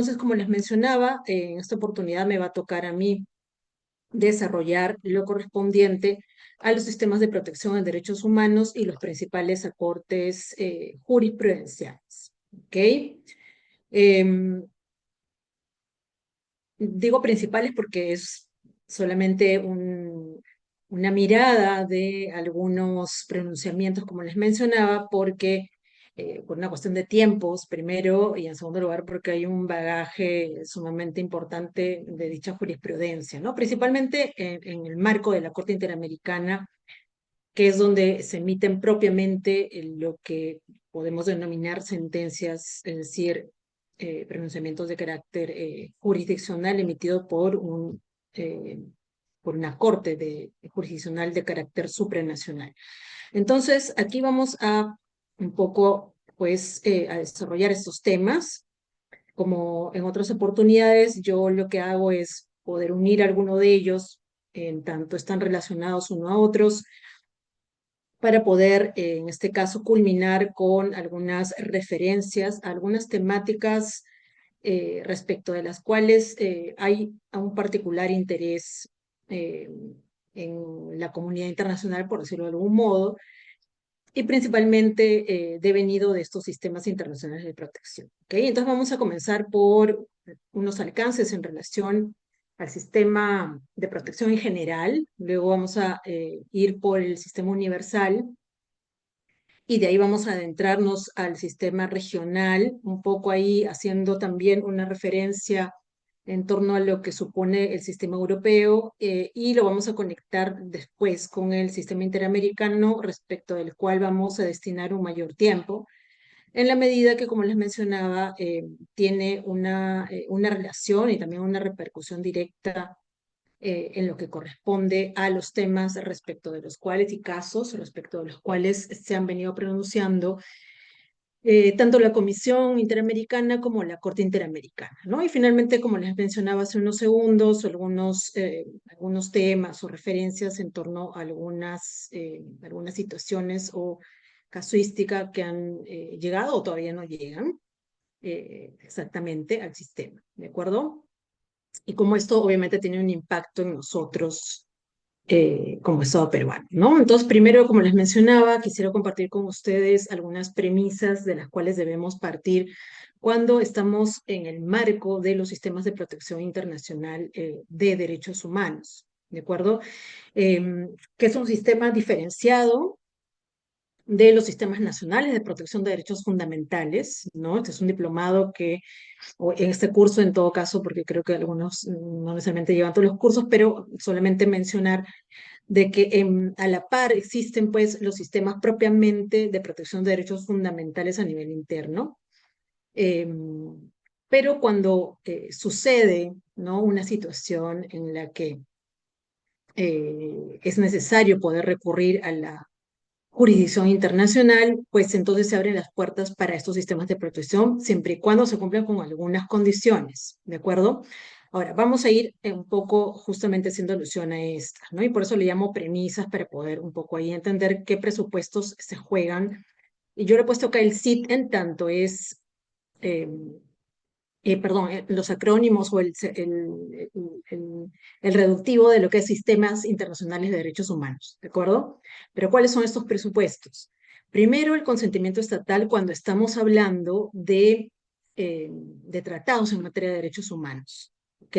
Entonces, como les mencionaba, en esta oportunidad me va a tocar a mí desarrollar lo correspondiente a los sistemas de protección de derechos humanos y los principales aportes jurisprudenciales. ¿Ok? Em, Digo principales porque es solamente una mirada de algunos pronunciamientos, como les mencionaba, porque por una cuestión de tiempos, primero, y en segundo lugar, porque hay un bagaje sumamente importante de dicha jurisprudencia, ¿no? Principalmente en el marco de la Corte Interamericana, que es donde se emiten propiamente lo que podemos denominar sentencias, es decir, pronunciamientos de carácter jurisdiccional emitido por una corte jurisdiccional de carácter supranacional. Entonces, aquí vamos a un poco, pues, a desarrollar estos temas. Como en otras oportunidades, yo lo que hago es poder unir alguno de ellos, en tanto están relacionados uno a otros, para poder, en este caso, culminar con algunas referencias, algunas temáticas respecto de las cuales hay un particular interés eh, en la comunidad internacional, por decirlo de algún modo, y principalmente devenido de estos sistemas internacionales de protección. ¿Okay? Entonces vamos a comenzar por unos alcances en relación al sistema de protección en general, luego vamos a ir por el sistema universal, y de ahí vamos a adentrarnos al sistema regional, un poco ahí haciendo también una referencia en torno a lo que supone el sistema europeo, y lo vamos a conectar después con el sistema interamericano, respecto del cual vamos a destinar un mayor tiempo, en la medida que, como les mencionaba, tiene una relación y también una repercusión directa en lo que corresponde a los temas respecto de los cuales y casos respecto de los cuales se han venido pronunciando tanto la Comisión Interamericana como la Corte Interamericana, ¿no? Y finalmente, como les mencionaba hace unos segundos, algunos temas o referencias en torno a algunas situaciones o casuística que han llegado o todavía no llegan exactamente al sistema, ¿de acuerdo? Y cómo esto obviamente tiene un impacto en nosotros como Estado peruano, ¿no? Entonces, primero, como les mencionaba, quisiera compartir con ustedes algunas premisas de las cuales debemos partir cuando estamos en el marco de los sistemas de protección internacional de derechos humanos, ¿de acuerdo? Que es un sistema diferenciado de los sistemas nacionales de protección de derechos fundamentales, ¿no? Este es un diplomado que, o en este curso en todo caso, porque creo que algunos no necesariamente llevan todos los cursos, pero solamente mencionar de que a la par existen pues los sistemas propiamente de protección de derechos fundamentales a nivel interno, eh, pero cuando sucede, ¿no?, una situación en la que es necesario poder recurrir a la jurisdicción internacional, pues entonces se abren las puertas para estos sistemas de protección, siempre y cuando se cumplan con algunas condiciones, ¿de acuerdo? Ahora, vamos a ir un poco justamente haciendo alusión a estas, ¿no? Y por eso le llamo premisas para poder un poco ahí entender qué presupuestos se juegan. Y yo le he puesto acá el SIT en tanto es eh, perdón, los acrónimos o el reductivo de lo que es sistemas internacionales de derechos humanos, ¿de acuerdo? Pero ¿cuáles son estos presupuestos? Primero, el consentimiento estatal cuando estamos hablando de tratados en materia de derechos humanos, ¿ok?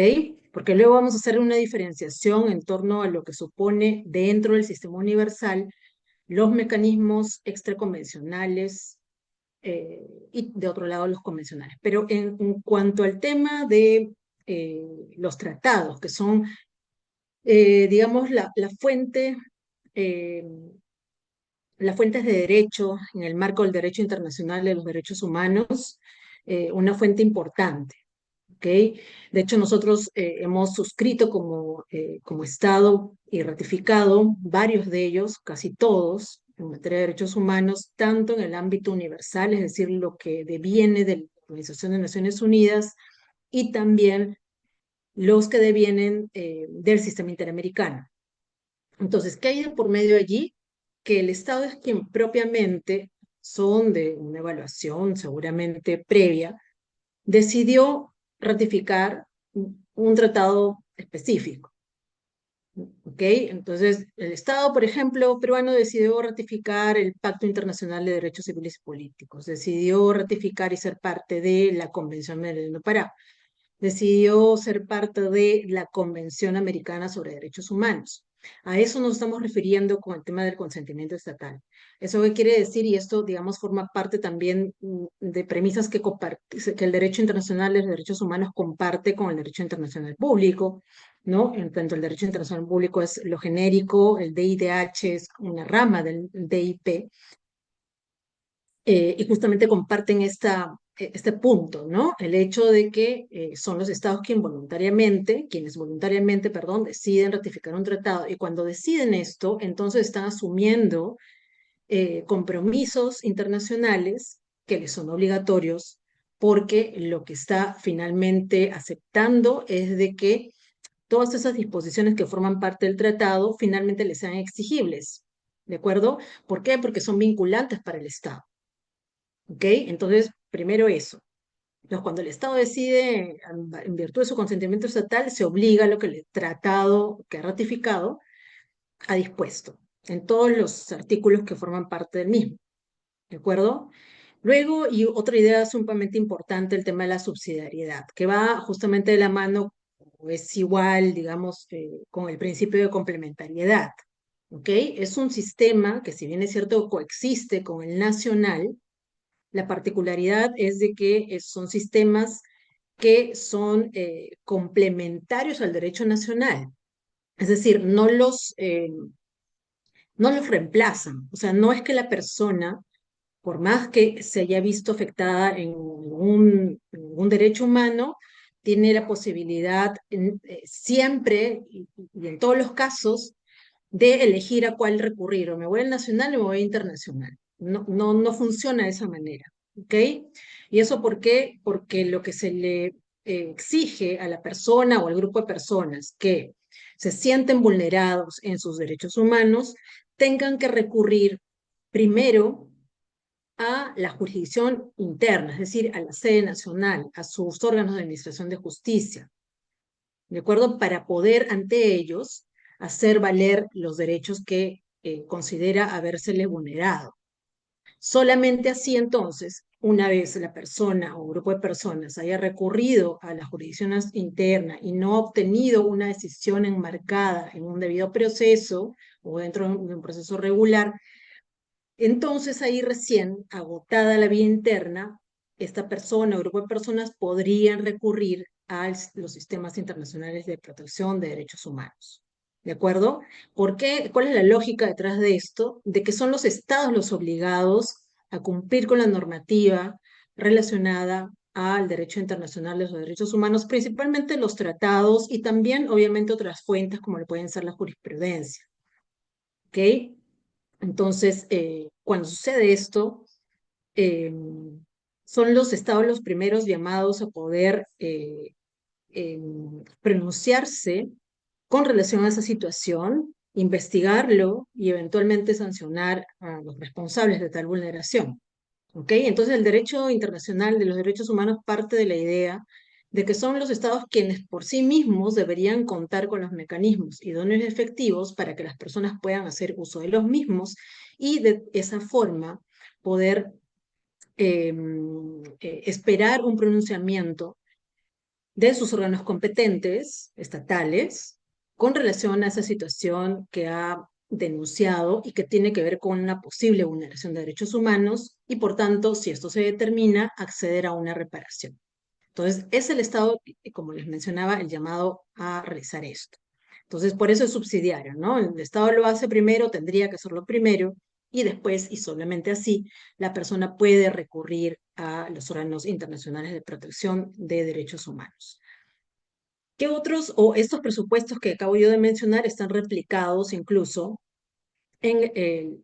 Porque luego vamos a hacer una diferenciación en torno a lo que supone dentro del sistema universal los mecanismos extraconvencionales y de otro lado los convencionales. Pero en cuanto al tema de los tratados, que son, digamos, eh, las fuentes de derecho en el marco del derecho internacional de los derechos humanos, una fuente importante. ¿Okay? De hecho, nosotros hemos suscrito como Estado y ratificado varios de ellos, casi todos, en materia de derechos humanos, tanto en el ámbito universal, es decir, lo que deviene de la Organización de Naciones Unidas, y también los que devienen del sistema interamericano. Entonces, ¿qué hay de por medio allí? Que el Estado es quien propiamente, son de una evaluación seguramente previa, decidió ratificar un tratado específico. ¿Ok? Entonces, el Estado, por ejemplo, peruano decidió ratificar el Pacto Internacional de Derechos Civiles y Políticos, decidió ratificar y ser parte de la Convención de no Pará, decidió ser parte de la Convención Americana sobre Derechos Humanos. A eso nos estamos refiriendo con el tema del consentimiento estatal. ¿Eso qué quiere decir? Y esto, digamos, forma parte también de premisas que el derecho internacional de los derechos humanos comparte con el derecho internacional público, ¿no? En tanto el derecho internacional público es lo genérico, el DIDH es una rama del DIP, y justamente comparten este punto, ¿no? El hecho de que son los estados quienes voluntariamente, perdón, deciden ratificar un tratado, y cuando deciden esto, entonces están asumiendo compromisos internacionales que les son obligatorios, porque lo que está finalmente aceptando es de que todas esas disposiciones que forman parte del tratado finalmente les sean exigibles, ¿de acuerdo? ¿Por qué? Porque son vinculantes para el Estado. ¿Ok? Entonces, primero eso. Entonces, cuando el Estado decide, en virtud de su consentimiento estatal, se obliga a lo que el tratado que ha ratificado ha dispuesto, en todos los artículos que forman parte del mismo. ¿De acuerdo? Luego, y otra idea sumamente importante, el tema de la subsidiariedad, que va justamente de la mano, o es igual, digamos, con el principio de complementariedad. ¿Ok? Es un sistema que, si bien es cierto, coexiste con el nacional. La particularidad es de que son sistemas que son complementarios al derecho nacional. Es decir, no los reemplazan. O sea, no es que la persona, por más que se haya visto afectada en un derecho humano, tiene la posibilidad siempre y en todos los casos de elegir a cuál recurrir, o me voy al nacional o me voy al internacional. No funciona de esa manera, ¿ok? ¿Y eso por qué? Porque lo que se le exige a la persona o al grupo de personas que se sienten vulnerados en sus derechos humanos, tengan que recurrir primero a la jurisdicción interna, es decir, a la sede nacional, a sus órganos de administración de justicia, ¿de acuerdo? Para poder ante ellos hacer valer los derechos que considera habérsele vulnerado. Solamente así entonces, una vez la persona o grupo de personas haya recurrido a la jurisdicción interna y no ha obtenido una decisión enmarcada en un debido proceso o dentro de un proceso regular, entonces ahí recién, agotada la vía interna, esta persona o grupo de personas podrían recurrir a los sistemas internacionales de protección de derechos humanos. ¿De acuerdo? ¿Por qué? ¿Cuál es la lógica detrás de esto? De que son los estados los obligados a cumplir con la normativa relacionada al derecho internacional de los derechos humanos, principalmente los tratados y también, obviamente, otras fuentes como le pueden ser la jurisprudencia. ¿Ok? Entonces, cuando sucede esto, eh, son los estados los primeros llamados a poder pronunciarse con relación a esa situación, investigarlo y eventualmente sancionar a los responsables de tal vulneración. ¿Ok? Entonces el derecho internacional de los derechos humanos parte de la idea de que son los estados quienes por sí mismos deberían contar con los mecanismos idóneos y efectivos para que las personas puedan hacer uso de los mismos y de esa forma poder esperar un pronunciamiento de sus órganos competentes estatales con relación a esa situación que ha denunciado y que tiene que ver con una posible vulneración de derechos humanos y, por tanto, si esto se determina, acceder a una reparación. Entonces, es el Estado, como les mencionaba, el llamado a realizar esto. Entonces, por eso es subsidiario, ¿no? El Estado lo hace primero, tendría que hacerlo primero, y después, y solamente así, la persona puede recurrir a los órganos internacionales de protección de derechos humanos. ¿Qué otros, o estos presupuestos que acabo yo de mencionar, están replicados incluso en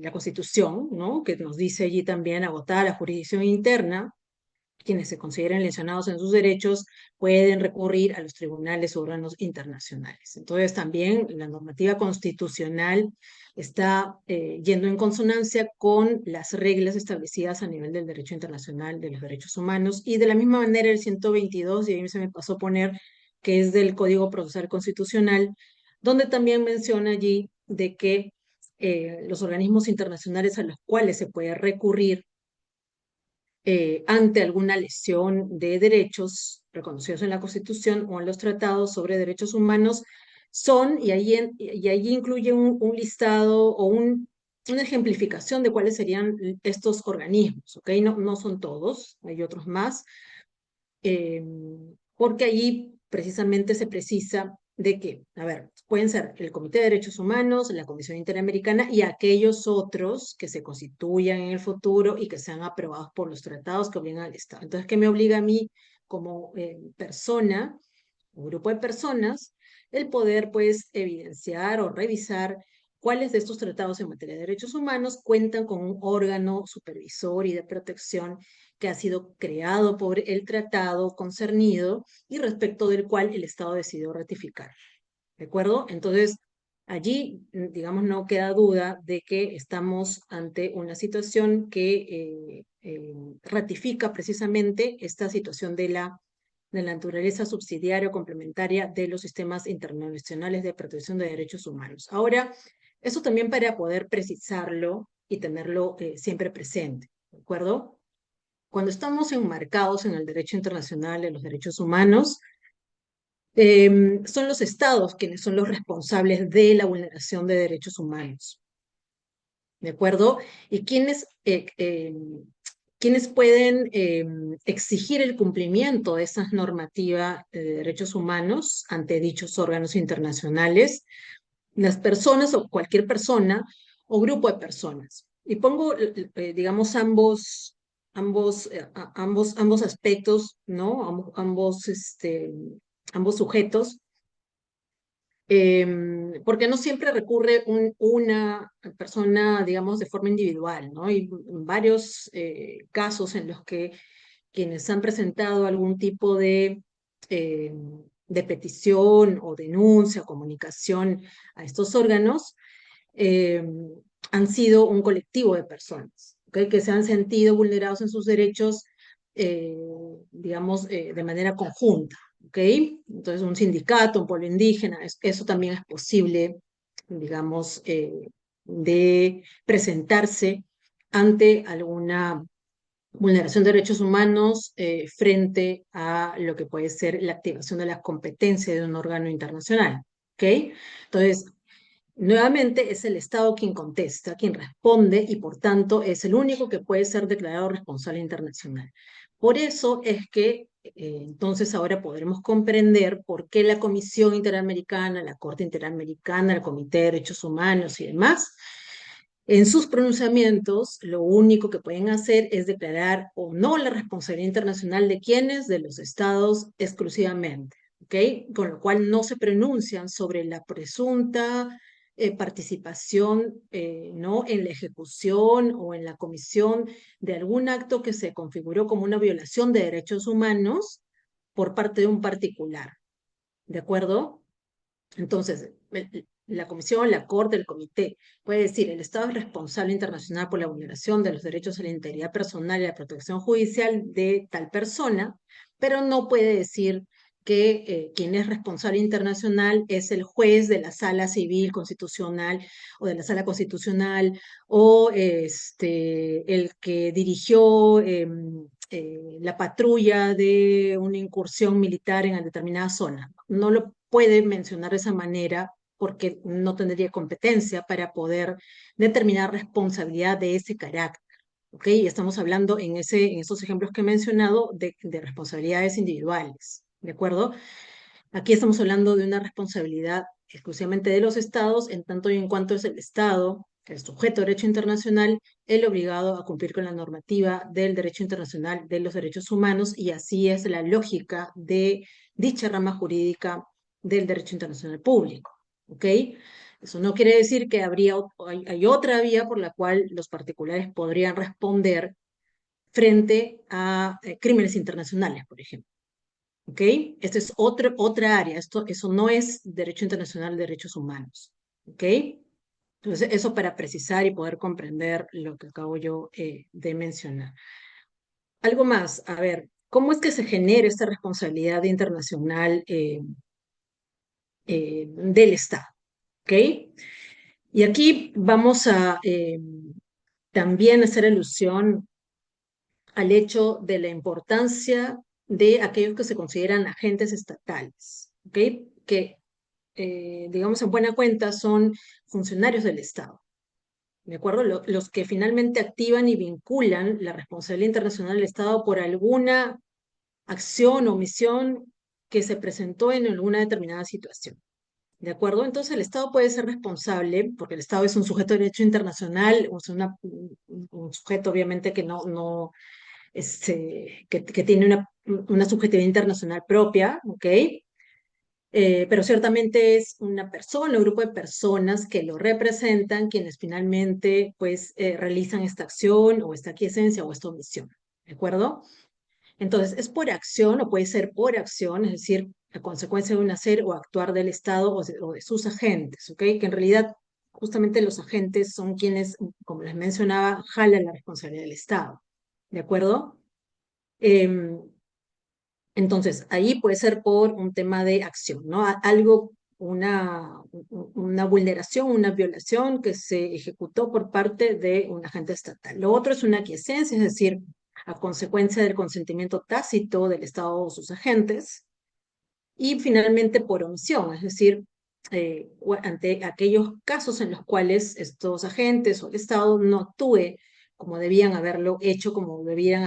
la Constitución, ¿no? Que nos dice allí también agotar la jurisdicción interna, quienes se consideren lesionados en sus derechos pueden recurrir a los tribunales o órganos internacionales. Entonces, también la normativa constitucional está yendo en consonancia con las reglas establecidas a nivel del derecho internacional de los derechos humanos, y de la misma manera el 122, y ahí se me pasó a poner, que es del Código Procesal Constitucional, donde también menciona allí de que los organismos internacionales a los cuales se puede recurrir ante alguna lesión de derechos reconocidos en la Constitución o en los tratados sobre derechos humanos son, y ahí incluye un listado o una ejemplificación de cuáles serían estos organismos, ¿ok? No, no son todos, hay otros más, eh, porque allí precisamente se precisa de que, a ver, pueden ser el Comité de Derechos Humanos, la Comisión Interamericana y aquellos otros que se constituyan en el futuro y que sean aprobados por los tratados que obligan al Estado. Entonces, ¿qué me obliga a mí como persona, un grupo de personas, el poder, pues, evidenciar o revisar cuáles de estos tratados en materia de derechos humanos cuentan con un órgano supervisor y de protección que ha sido creado por el tratado concernido y respecto del cual el Estado decidió ratificar? ¿De acuerdo? Entonces, allí, digamos, no queda duda de que estamos ante una situación que ratifica precisamente esta situación de la naturaleza subsidiaria o complementaria de los sistemas internacionales de protección de derechos humanos. Ahora, eso también para poder precisarlo y tenerlo siempre presente, ¿de acuerdo? Cuando estamos enmarcados en el derecho internacional de los derechos humanos, son los estados quienes son los responsables de la vulneración de derechos humanos, ¿de acuerdo? Y quienes pueden exigir el cumplimiento de esas normativas de derechos humanos ante dichos órganos internacionales, las personas o cualquier persona o grupo de personas. Y pongo, digamos, ambos aspectos, ¿no? Ambos sujetos, porque no siempre recurre una persona, digamos, de forma individual, ¿no? Hay varios casos en los que quienes han presentado algún tipo eh, de petición o denuncia o comunicación a estos órganos, eh, han sido un colectivo de personas, ¿okay? Que se han sentido vulnerados en sus derechos, eh, digamos, de manera conjunta. ¿Okay? Entonces, un sindicato, un pueblo indígena, eso también es posible, digamos, de presentarse ante alguna vulneración de derechos humanos frente a lo que puede ser la activación de las competencias de un órgano internacional. ¿Okay? Entonces, nuevamente es el Estado quien contesta, quien responde, y por tanto es el único que puede ser declarado responsable internacional. Por eso es que entonces ahora podremos comprender por qué la Comisión Interamericana, la Corte Interamericana, el Comité de Derechos Humanos y demás, en sus pronunciamientos, lo único que pueden hacer es declarar o no la responsabilidad internacional de quienes, de los estados exclusivamente, ¿ok? Con lo cual no se pronuncian sobre la presunta participación, ¿no? En la ejecución o en la comisión de algún acto que se configuró como una violación de derechos humanos por parte de un particular, ¿de acuerdo? Entonces, la comisión, la corte, el comité puede decir: el Estado es responsable internacional por la vulneración de los derechos a la integridad personal y la protección judicial de tal persona, pero no puede decir que quien es responsable internacional es el juez de la sala civil constitucional o de la sala constitucional, o el que dirigió la patrulla de una incursión militar en determinada zona. No lo puede mencionar de esa manera porque no tendría competencia para poder determinar responsabilidad de ese carácter. ¿Ok? Y estamos hablando en esos ejemplos que he mencionado de responsabilidades individuales. ¿De acuerdo? Aquí estamos hablando de una responsabilidad exclusivamente de los estados, en tanto y en cuanto es el Estado, el sujeto de derecho internacional, el obligado a cumplir con la normativa del derecho internacional de los derechos humanos, y así es la lógica de dicha rama jurídica del derecho internacional público. ¿Ok? Eso no quiere decir que hay otra vía por la cual los particulares podrían responder frente a crímenes internacionales, por ejemplo. ¿Ok? Esta es otra área. Eso no es derecho internacional de derechos humanos. ¿Ok? Entonces, eso para precisar y poder comprender lo que acabo yo de mencionar. Algo más, a ver, ¿cómo es que se genera esta responsabilidad internacional del Estado? ¿Ok? Y aquí vamos a también hacer alusión al hecho de la importancia de aquellos que se consideran agentes estatales, ¿ok? Que, digamos, en buena cuenta son funcionarios del Estado, ¿de acuerdo? Los que finalmente activan y vinculan la responsabilidad internacional del Estado por alguna acción o omisión que se presentó en alguna determinada situación. ¿De acuerdo? Entonces el Estado puede ser responsable, porque el Estado es un sujeto de derecho internacional, o sea, un sujeto obviamente que que tiene una subjetividad internacional propia, ¿ok? Pero ciertamente es una persona, un grupo de personas que lo representan, quienes finalmente pues realizan esta acción o esta aquiescencia o esta omisión, ¿de acuerdo? Entonces, es por acción o puede ser por acción, es decir, a consecuencia de un hacer o actuar del Estado o de sus agentes, ¿ok? Que en realidad justamente los agentes son quienes, como les mencionaba, jalan la responsabilidad del Estado, ¿de acuerdo? Em, entonces, ahí puede ser por un tema de acción, ¿no? Algo, una vulneración, una violación que se ejecutó por parte de un agente estatal. Lo otro es una aquiescencia, es decir, a consecuencia del consentimiento tácito del Estado o sus agentes. Y finalmente por omisión, es decir, ante aquellos casos en los cuales estos agentes o el Estado no actúe como debían haberlo hecho, como debían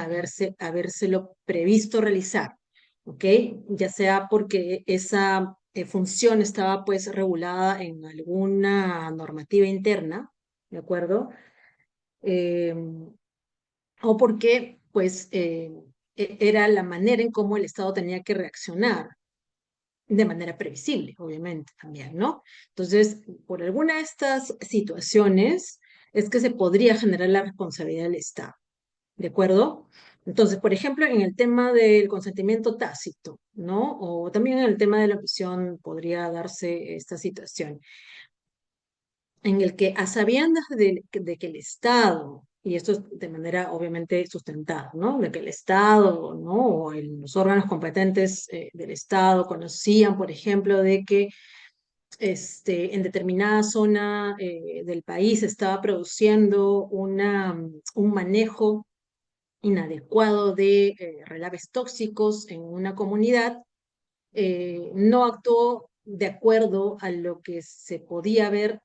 habérselo previsto realizar, ¿ok? Ya sea porque esa función estaba pues regulada en alguna normativa interna, ¿de acuerdo? Eh, o porque pues era la manera en cómo el Estado tenía que reaccionar de manera previsible, obviamente, también, ¿no? Entonces, por alguna de estas situaciones es que se podría generar la responsabilidad del Estado, ¿de acuerdo? Entonces, por ejemplo, en el tema del consentimiento tácito, ¿no? O también en el tema de la omisión podría darse esta situación en el que a sabiendas de que el Estado, y esto es de manera obviamente sustentada, ¿no? De que el Estado, ¿no? O los órganos competentes del Estado conocían, por ejemplo, de que en determinada zona del país estaba produciendo un manejo inadecuado de relaves tóxicos en una comunidad, no actuó de acuerdo a lo que se podía haber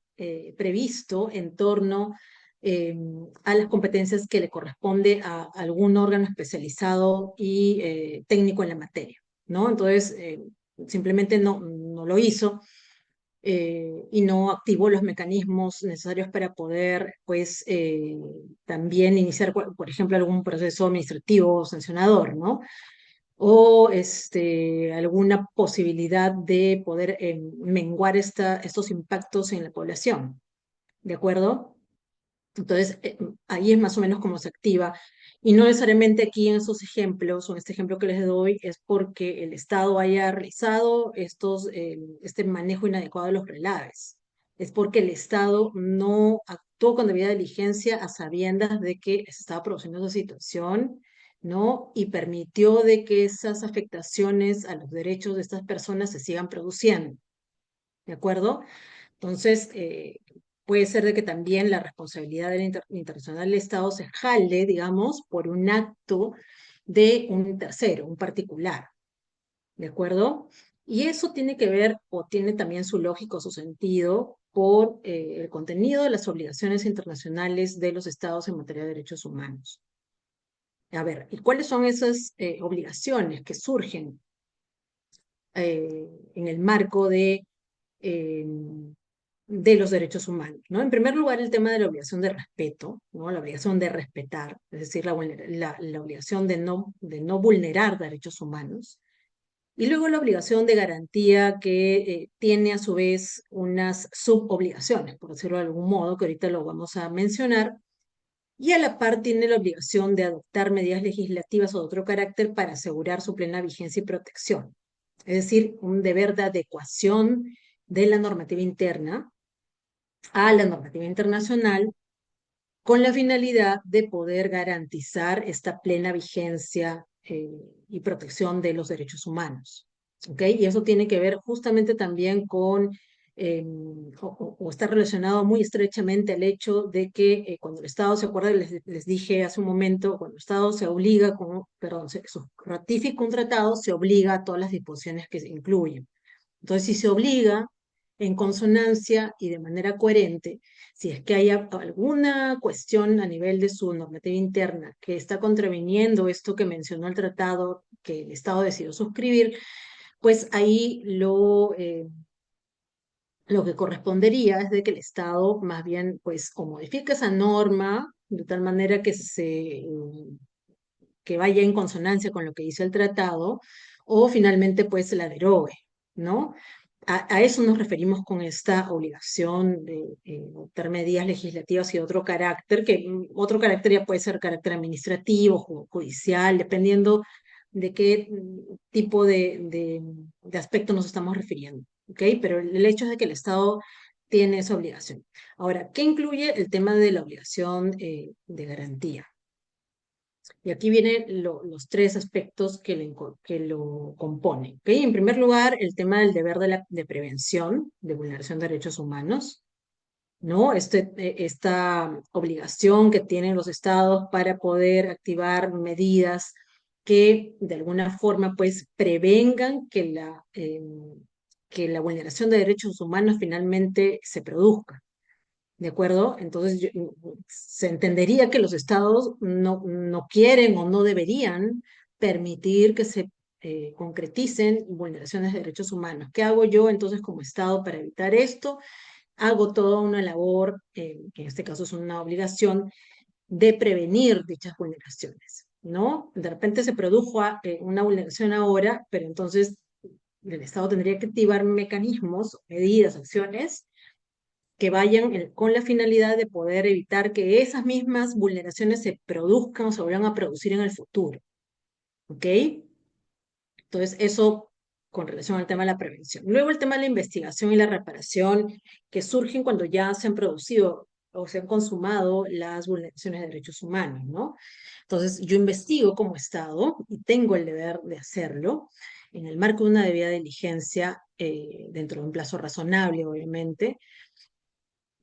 previsto en torno a las competencias que le corresponde a algún órgano especializado y técnico en la materia, ¿no? Entonces, simplemente no lo hizo y no activó los mecanismos necesarios para poder, pues, también iniciar, por ejemplo, algún proceso administrativo sancionador, ¿no? O alguna posibilidad de poder menguar estos impactos en la población, ¿de acuerdo? Entonces, ahí es más o menos como se activa. Y no necesariamente aquí en esos ejemplos, o en este ejemplo que les doy, es porque el Estado haya realizado este manejo inadecuado de los relaves. Es porque el Estado no actuó con debida diligencia a sabiendas de que se estaba produciendo esa situación, ¿no? Y permitió de que esas afectaciones a los derechos de estas personas se sigan produciendo, ¿de acuerdo? Entonces, puede ser de que también la responsabilidad del internacional del Estado se jale, digamos, por un acto de un tercero, un particular, ¿de acuerdo? Y eso tiene que ver, o tiene también su lógico, su sentido, por el contenido de las obligaciones internacionales de los Estados en materia de derechos humanos. A ver, ¿y cuáles son esas obligaciones que surgen en el marco eh, de los derechos humanos, ¿no? En primer lugar, el tema de la obligación de respeto, ¿no? La obligación de respetar, es decir, la obligación de no vulnerar derechos humanos. Y luego la obligación de garantía que tiene a su vez unas subobligaciones, por decirlo de algún modo, que ahorita lo vamos a mencionar, y a la par tiene la obligación de adoptar medidas legislativas o de otro carácter para asegurar su plena vigencia y protección. Es decir, un deber de adecuación de la normativa interna a la normativa internacional con la finalidad de poder garantizar esta plena vigencia y protección de los derechos humanos. ¿Ok? Y eso tiene que ver justamente también con, o está relacionado muy estrechamente al hecho de que cuando el Estado se acuerda, les dije hace un momento, cuando el Estado se obliga, perdón, se ratifica un tratado, se obliga a todas las disposiciones que se incluyen. Entonces, si se obliga en consonancia y de manera coherente, si es que hay alguna cuestión a nivel de su normativa interna que está contraviniendo esto que mencionó el tratado que el Estado decidió suscribir, pues ahí lo que correspondería es de que el Estado más bien pues o modifique esa norma de tal manera que vaya en consonancia con lo que dice el tratado, o finalmente pues la derogue, ¿no? A eso nos referimos con esta obligación de adoptar medidas legislativas y otro carácter, que otro carácter ya puede ser carácter administrativo, judicial, dependiendo de qué tipo de aspecto nos estamos refiriendo, ¿ok? Pero el hecho es de que el Estado tiene esa obligación. Ahora, ¿qué incluye el tema de la obligación de garantía? Y aquí vienen los tres aspectos que lo componen. ¿Okay? En primer lugar, el tema del deber de prevención de vulneración de derechos humanos, ¿no? Esta obligación que tienen los estados para poder activar medidas que de alguna forma pues prevengan que la vulneración de derechos humanos finalmente se produzca. ¿De acuerdo? Entonces se entendería que los estados no quieren o no deberían permitir que se concreticen vulneraciones de derechos humanos. ¿Qué hago yo entonces como estado para evitar esto? Hago toda una labor, que en este caso es una obligación, de prevenir dichas vulneraciones, ¿no? De repente se produjo una vulneración ahora, pero entonces el Estado tendría que activar mecanismos, medidas, acciones que vayan con la finalidad de poder evitar que esas mismas vulneraciones se produzcan o se vuelvan a producir en el futuro. ¿Ok? Entonces, eso con relación al tema de la prevención. Luego el tema de la investigación y la reparación que surgen cuando ya se han producido o se han consumado las vulneraciones de derechos humanos, ¿no? Entonces, yo investigo como Estado y tengo el deber de hacerlo en el marco de una debida diligencia dentro de un plazo razonable, obviamente,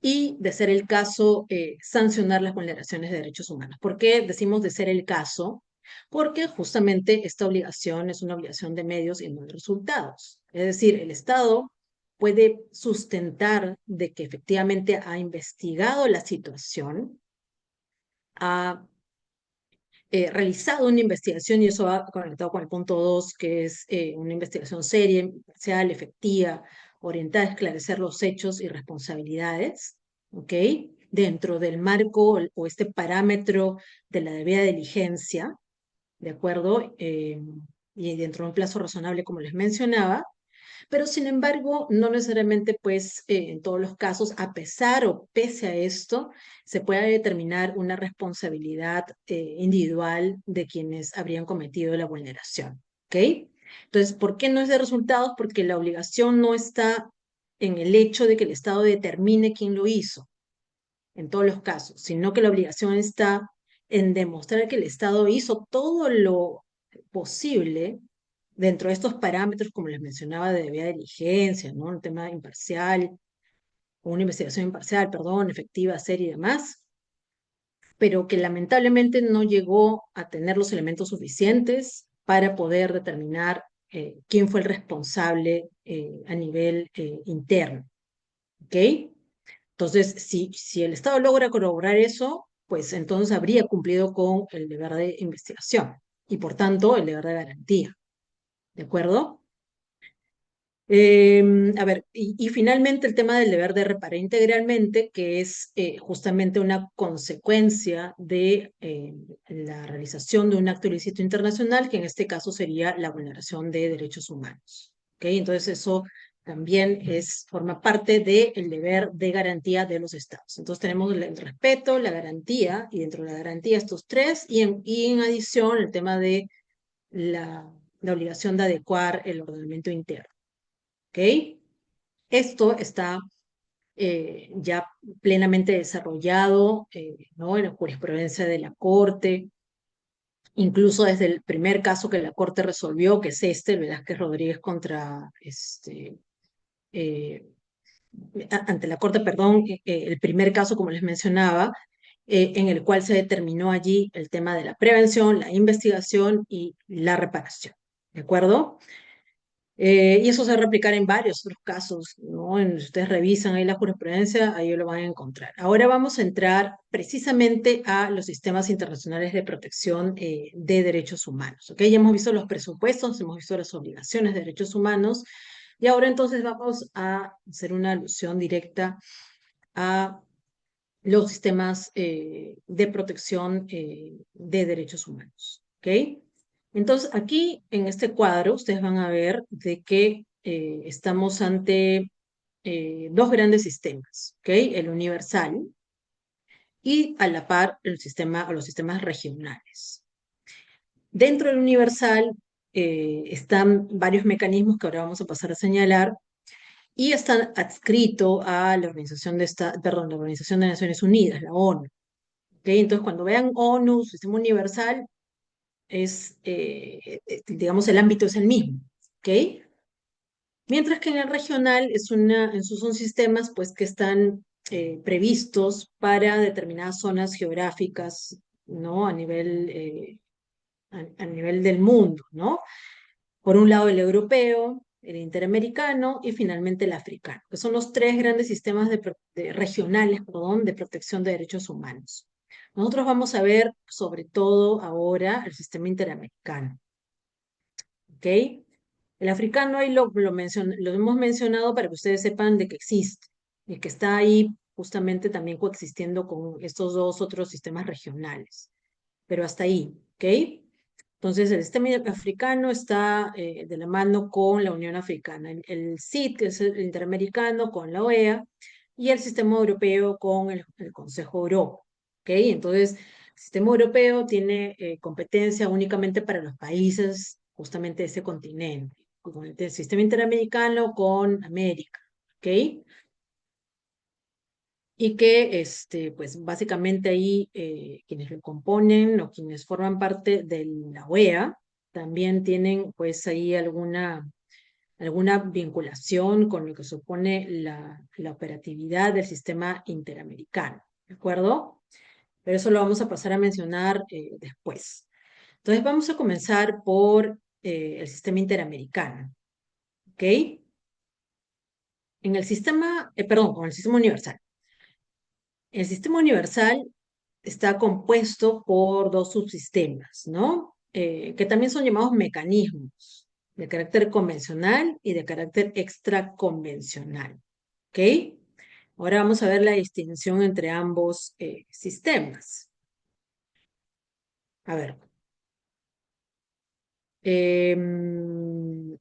y, de ser el caso, sancionar las vulneraciones de derechos humanos. ¿Por qué decimos de ser el caso? Porque justamente esta obligación es una obligación de medios y no de resultados. Es decir, el Estado puede sustentar de que efectivamente ha investigado la situación, ha realizado una investigación, y eso va conectado con el punto 2, que es una investigación seria, imparcial, efectiva, orientada a esclarecer los hechos y responsabilidades, ¿ok? Dentro del marco o este parámetro de la debida diligencia, ¿de acuerdo? Y dentro de un plazo razonable, como les mencionaba, pero sin embargo, no necesariamente, pues, en todos los casos, a pesar o pese a esto, se puede determinar una responsabilidad individual de quienes habrían cometido la vulneración. ¿Ok? Entonces, ¿por qué no es de resultados? Porque la obligación no está en el hecho de que el Estado determine quién lo hizo, en todos los casos, sino que la obligación está en demostrar que el Estado hizo todo lo posible dentro de estos parámetros, como les mencionaba, de debida diligencia, ¿no? Un tema imparcial, o una investigación imparcial, perdón, efectiva, seria y demás, pero que lamentablemente no llegó a tener los elementos suficientes para poder determinar quién fue el responsable a nivel interno. ¿Ok? Entonces, si el Estado logra corroborar eso, pues entonces habría cumplido con el deber de investigación y por tanto el deber de garantía. ¿De acuerdo? A ver, y finalmente el tema del deber de reparar integralmente, que es justamente una consecuencia de la realización de un acto ilícito internacional, que en este caso sería la vulneración de derechos humanos. ¿Ok? Entonces eso también forma parte del deber de garantía de los estados. Entonces tenemos el respeto, la garantía, y dentro de la garantía estos tres, y en adición el tema de la obligación de adecuar el ordenamiento interno. ¿Ok? Esto está ya plenamente desarrollado, ¿no? En la jurisprudencia de la Corte, incluso desde el primer caso que la Corte resolvió, que es el Velázquez Rodríguez contra eh, ante la Corte, perdón, el primer caso, como les mencionaba, en el cual se determinó allí el tema de la prevención, la investigación y la reparación. ¿De acuerdo? Y eso se va a replicar en varios otros casos, ¿no? Si ustedes revisan ahí la jurisprudencia, ahí lo van a encontrar. Ahora vamos a entrar precisamente a los sistemas internacionales de protección de derechos humanos, ¿ok? Ya hemos visto los presupuestos, hemos visto las obligaciones de derechos humanos, y ahora entonces vamos a hacer una alusión directa a los sistemas de protección de derechos humanos, ¿ok? Entonces, aquí en este cuadro ustedes van a ver de que estamos ante dos grandes sistemas, ¿ok? El universal y a la par los sistemas regionales. Dentro del universal están varios mecanismos que ahora vamos a pasar a señalar y están adscritos a la la Organización de Naciones Unidas, la ONU. ¿Okay? Entonces, cuando vean ONU, Sistema Universal, digamos, el ámbito es el mismo. ¿Okay? Mientras que en el regional son sistemas pues, que están previstos para determinadas zonas geográficas, ¿no? A nivel del mundo, ¿no? Por un lado el europeo, el interamericano y finalmente el africano, que son los tres grandes sistemas regionales, perdón, de protección de derechos humanos. Nosotros vamos a ver sobre todo ahora el sistema interamericano. ¿Ok? El africano ahí lo hemos mencionado para que ustedes sepan de que existe y que está ahí justamente también coexistiendo con estos dos otros sistemas regionales. Pero hasta ahí, ¿ok? Entonces, el sistema africano está de la mano con la Unión Africana, el CID, que es el interamericano, con la OEA, y el sistema europeo con el Consejo de Europa. ¿Ok? Entonces, el sistema europeo tiene competencia únicamente para los países justamente de ese continente, con el sistema interamericano con América. ¿Ok? Y que pues básicamente ahí quienes lo componen o quienes forman parte de la OEA también tienen pues ahí alguna vinculación con lo que supone la operatividad del sistema interamericano, ¿de acuerdo? Pero eso lo vamos a pasar a mencionar después. Entonces vamos a comenzar por el sistema interamericano, ¿ok? Perdón, con el sistema universal. El sistema universal está compuesto por dos subsistemas, ¿no? Que también son llamados mecanismos de carácter convencional y de carácter extraconvencional, ¿ok? Ahora vamos a ver la distinción entre ambos sistemas. A ver,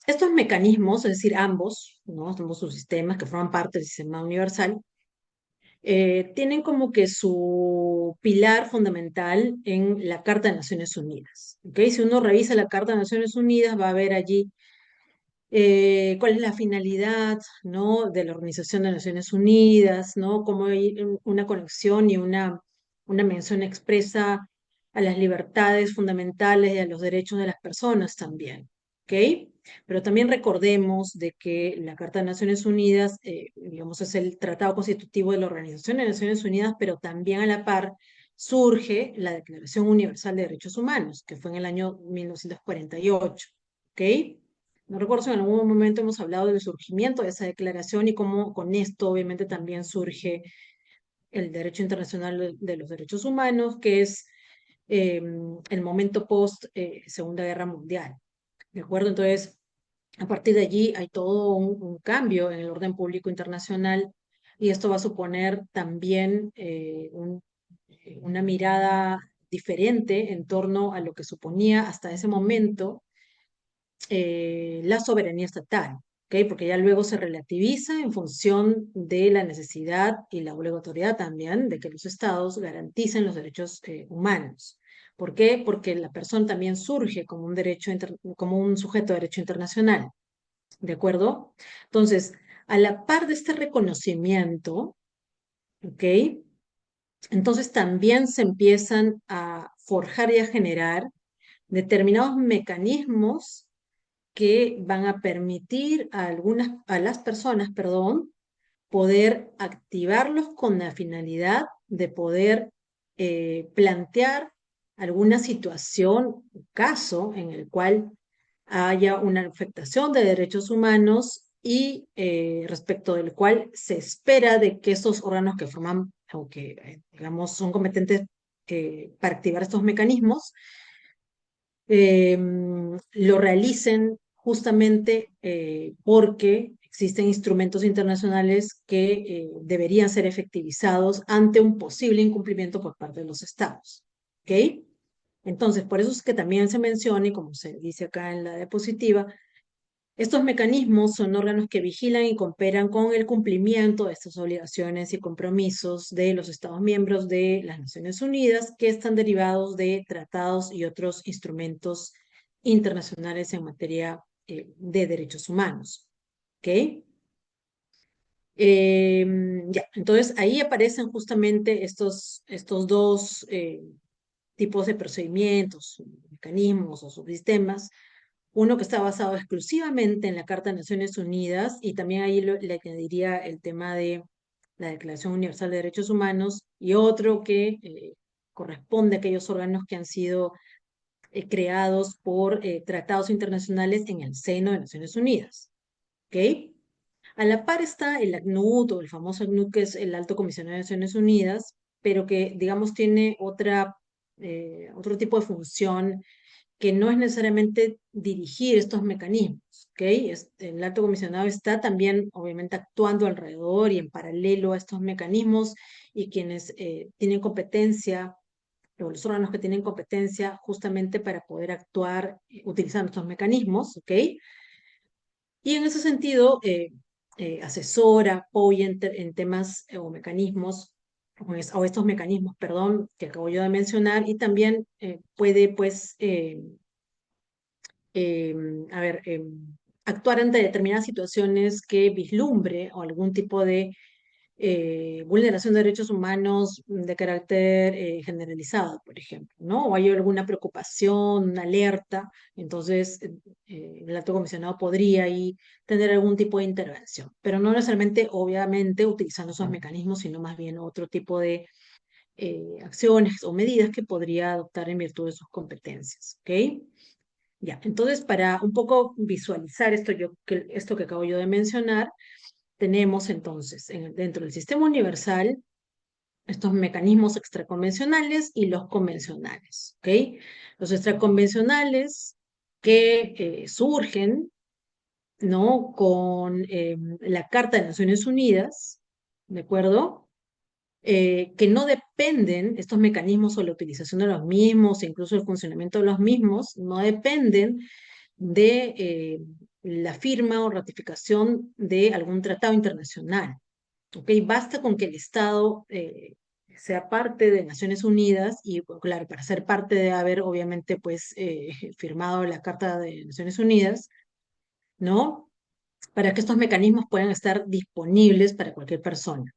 estos mecanismos, es decir, ambos, ¿no? Ambos subsistemas que forman parte del sistema universal, tienen como que su pilar fundamental en la Carta de Naciones Unidas. ¿Okay? Si uno revisa la Carta de Naciones Unidas, va a ver allí cuál es la finalidad, ¿no? De la Organización de Naciones Unidas, ¿no? Cómo hay una conexión y una mención expresa a las libertades fundamentales y a los derechos de las personas también. ¿Ok? Pero también recordemos de que la Carta de Naciones Unidas, digamos, es el tratado constitutivo de la Organización de Naciones Unidas, pero también a la par surge la Declaración Universal de Derechos Humanos, que fue en el año 1948. ¿Ok? No recuerdo si en algún momento hemos hablado del surgimiento de esa declaración y cómo con esto obviamente también surge el derecho internacional de los derechos humanos, que es el momento post Segunda Guerra Mundial. ¿De acuerdo? Entonces, a partir de allí hay todo un cambio en el orden público internacional y esto va a suponer también una mirada diferente en torno a lo que suponía hasta ese momento la soberanía estatal. ¿ok? Porque ya luego se relativiza en función de la necesidad y la obligatoriedad también de que los estados garanticen los derechos humanos. ¿Por qué? Porque la persona también surge como un como un sujeto de derecho internacional, ¿de acuerdo? Entonces, a la par de este reconocimiento, ¿ok? Entonces también se empiezan a forjar y a generar determinados mecanismos que van a permitir a las personas, perdón, poder activarlos con la finalidad de poder plantear alguna situación, caso en el cual haya una afectación de derechos humanos y respecto del cual se espera de que estos órganos que forman, o que digamos son competentes para activar estos mecanismos, lo realicen justamente porque existen instrumentos internacionales que deberían ser efectivizados ante un posible incumplimiento por parte de los estados. ¿Ok? Entonces, por eso es que también se menciona, y como se dice acá en la diapositiva, estos mecanismos son órganos que vigilan y cooperan con el cumplimiento de estas obligaciones y compromisos de los Estados miembros de las Naciones Unidas que están derivados de tratados y otros instrumentos internacionales en materia de derechos humanos. ¿Ok? Ya, entonces ahí aparecen justamente estos dos tipos de procedimientos, mecanismos o subsistemas. Uno que está basado exclusivamente en la Carta de Naciones Unidas y también ahí le añadiría el tema de la Declaración Universal de Derechos Humanos y otro que corresponde a aquellos órganos que han sido creados por tratados internacionales en el seno de Naciones Unidas. ¿Ok? A la par está el ACNUD o el famoso ACNUD que es el Alto Comisionado de Naciones Unidas, pero que digamos tiene otro tipo de función que no es necesariamente dirigir estos mecanismos, ¿ok? El alto comisionado está también, obviamente, actuando alrededor y en paralelo a estos mecanismos y quienes tienen competencia, o los órganos que tienen competencia justamente para poder actuar utilizando estos mecanismos, ¿ok? Y en ese sentido, asesora, apoya en temas o mecanismos o estos mecanismos, perdón, que acabo yo de mencionar, y también puede, pues, eh, a ver, actuar ante determinadas situaciones que vislumbre o algún tipo de vulneración de derechos humanos de carácter generalizado, por ejemplo, ¿no? O hay alguna preocupación, una alerta, entonces el alto comisionado podría ahí tener algún tipo de intervención, pero no necesariamente, obviamente, utilizando esos mecanismos, sino más bien otro tipo de acciones o medidas que podría adoptar en virtud de sus competencias, ¿ok? Ya, entonces para un poco visualizar esto que acabo yo de mencionar, tenemos entonces dentro del sistema universal estos mecanismos extraconvencionales y los convencionales, ¿ok? Los extraconvencionales que surgen, ¿no? Con la Carta de Naciones Unidas, ¿de acuerdo? Que no dependen, estos mecanismos o la utilización de los mismos, e incluso el funcionamiento de los mismos, no dependen de la firma o ratificación de algún tratado internacional. ¿Ok? Basta con que el Estado sea parte de Naciones Unidas y, bueno, claro, para ser parte de haber, obviamente, pues, firmado la Carta de Naciones Unidas, ¿no? Para que estos mecanismos puedan estar disponibles para cualquier persona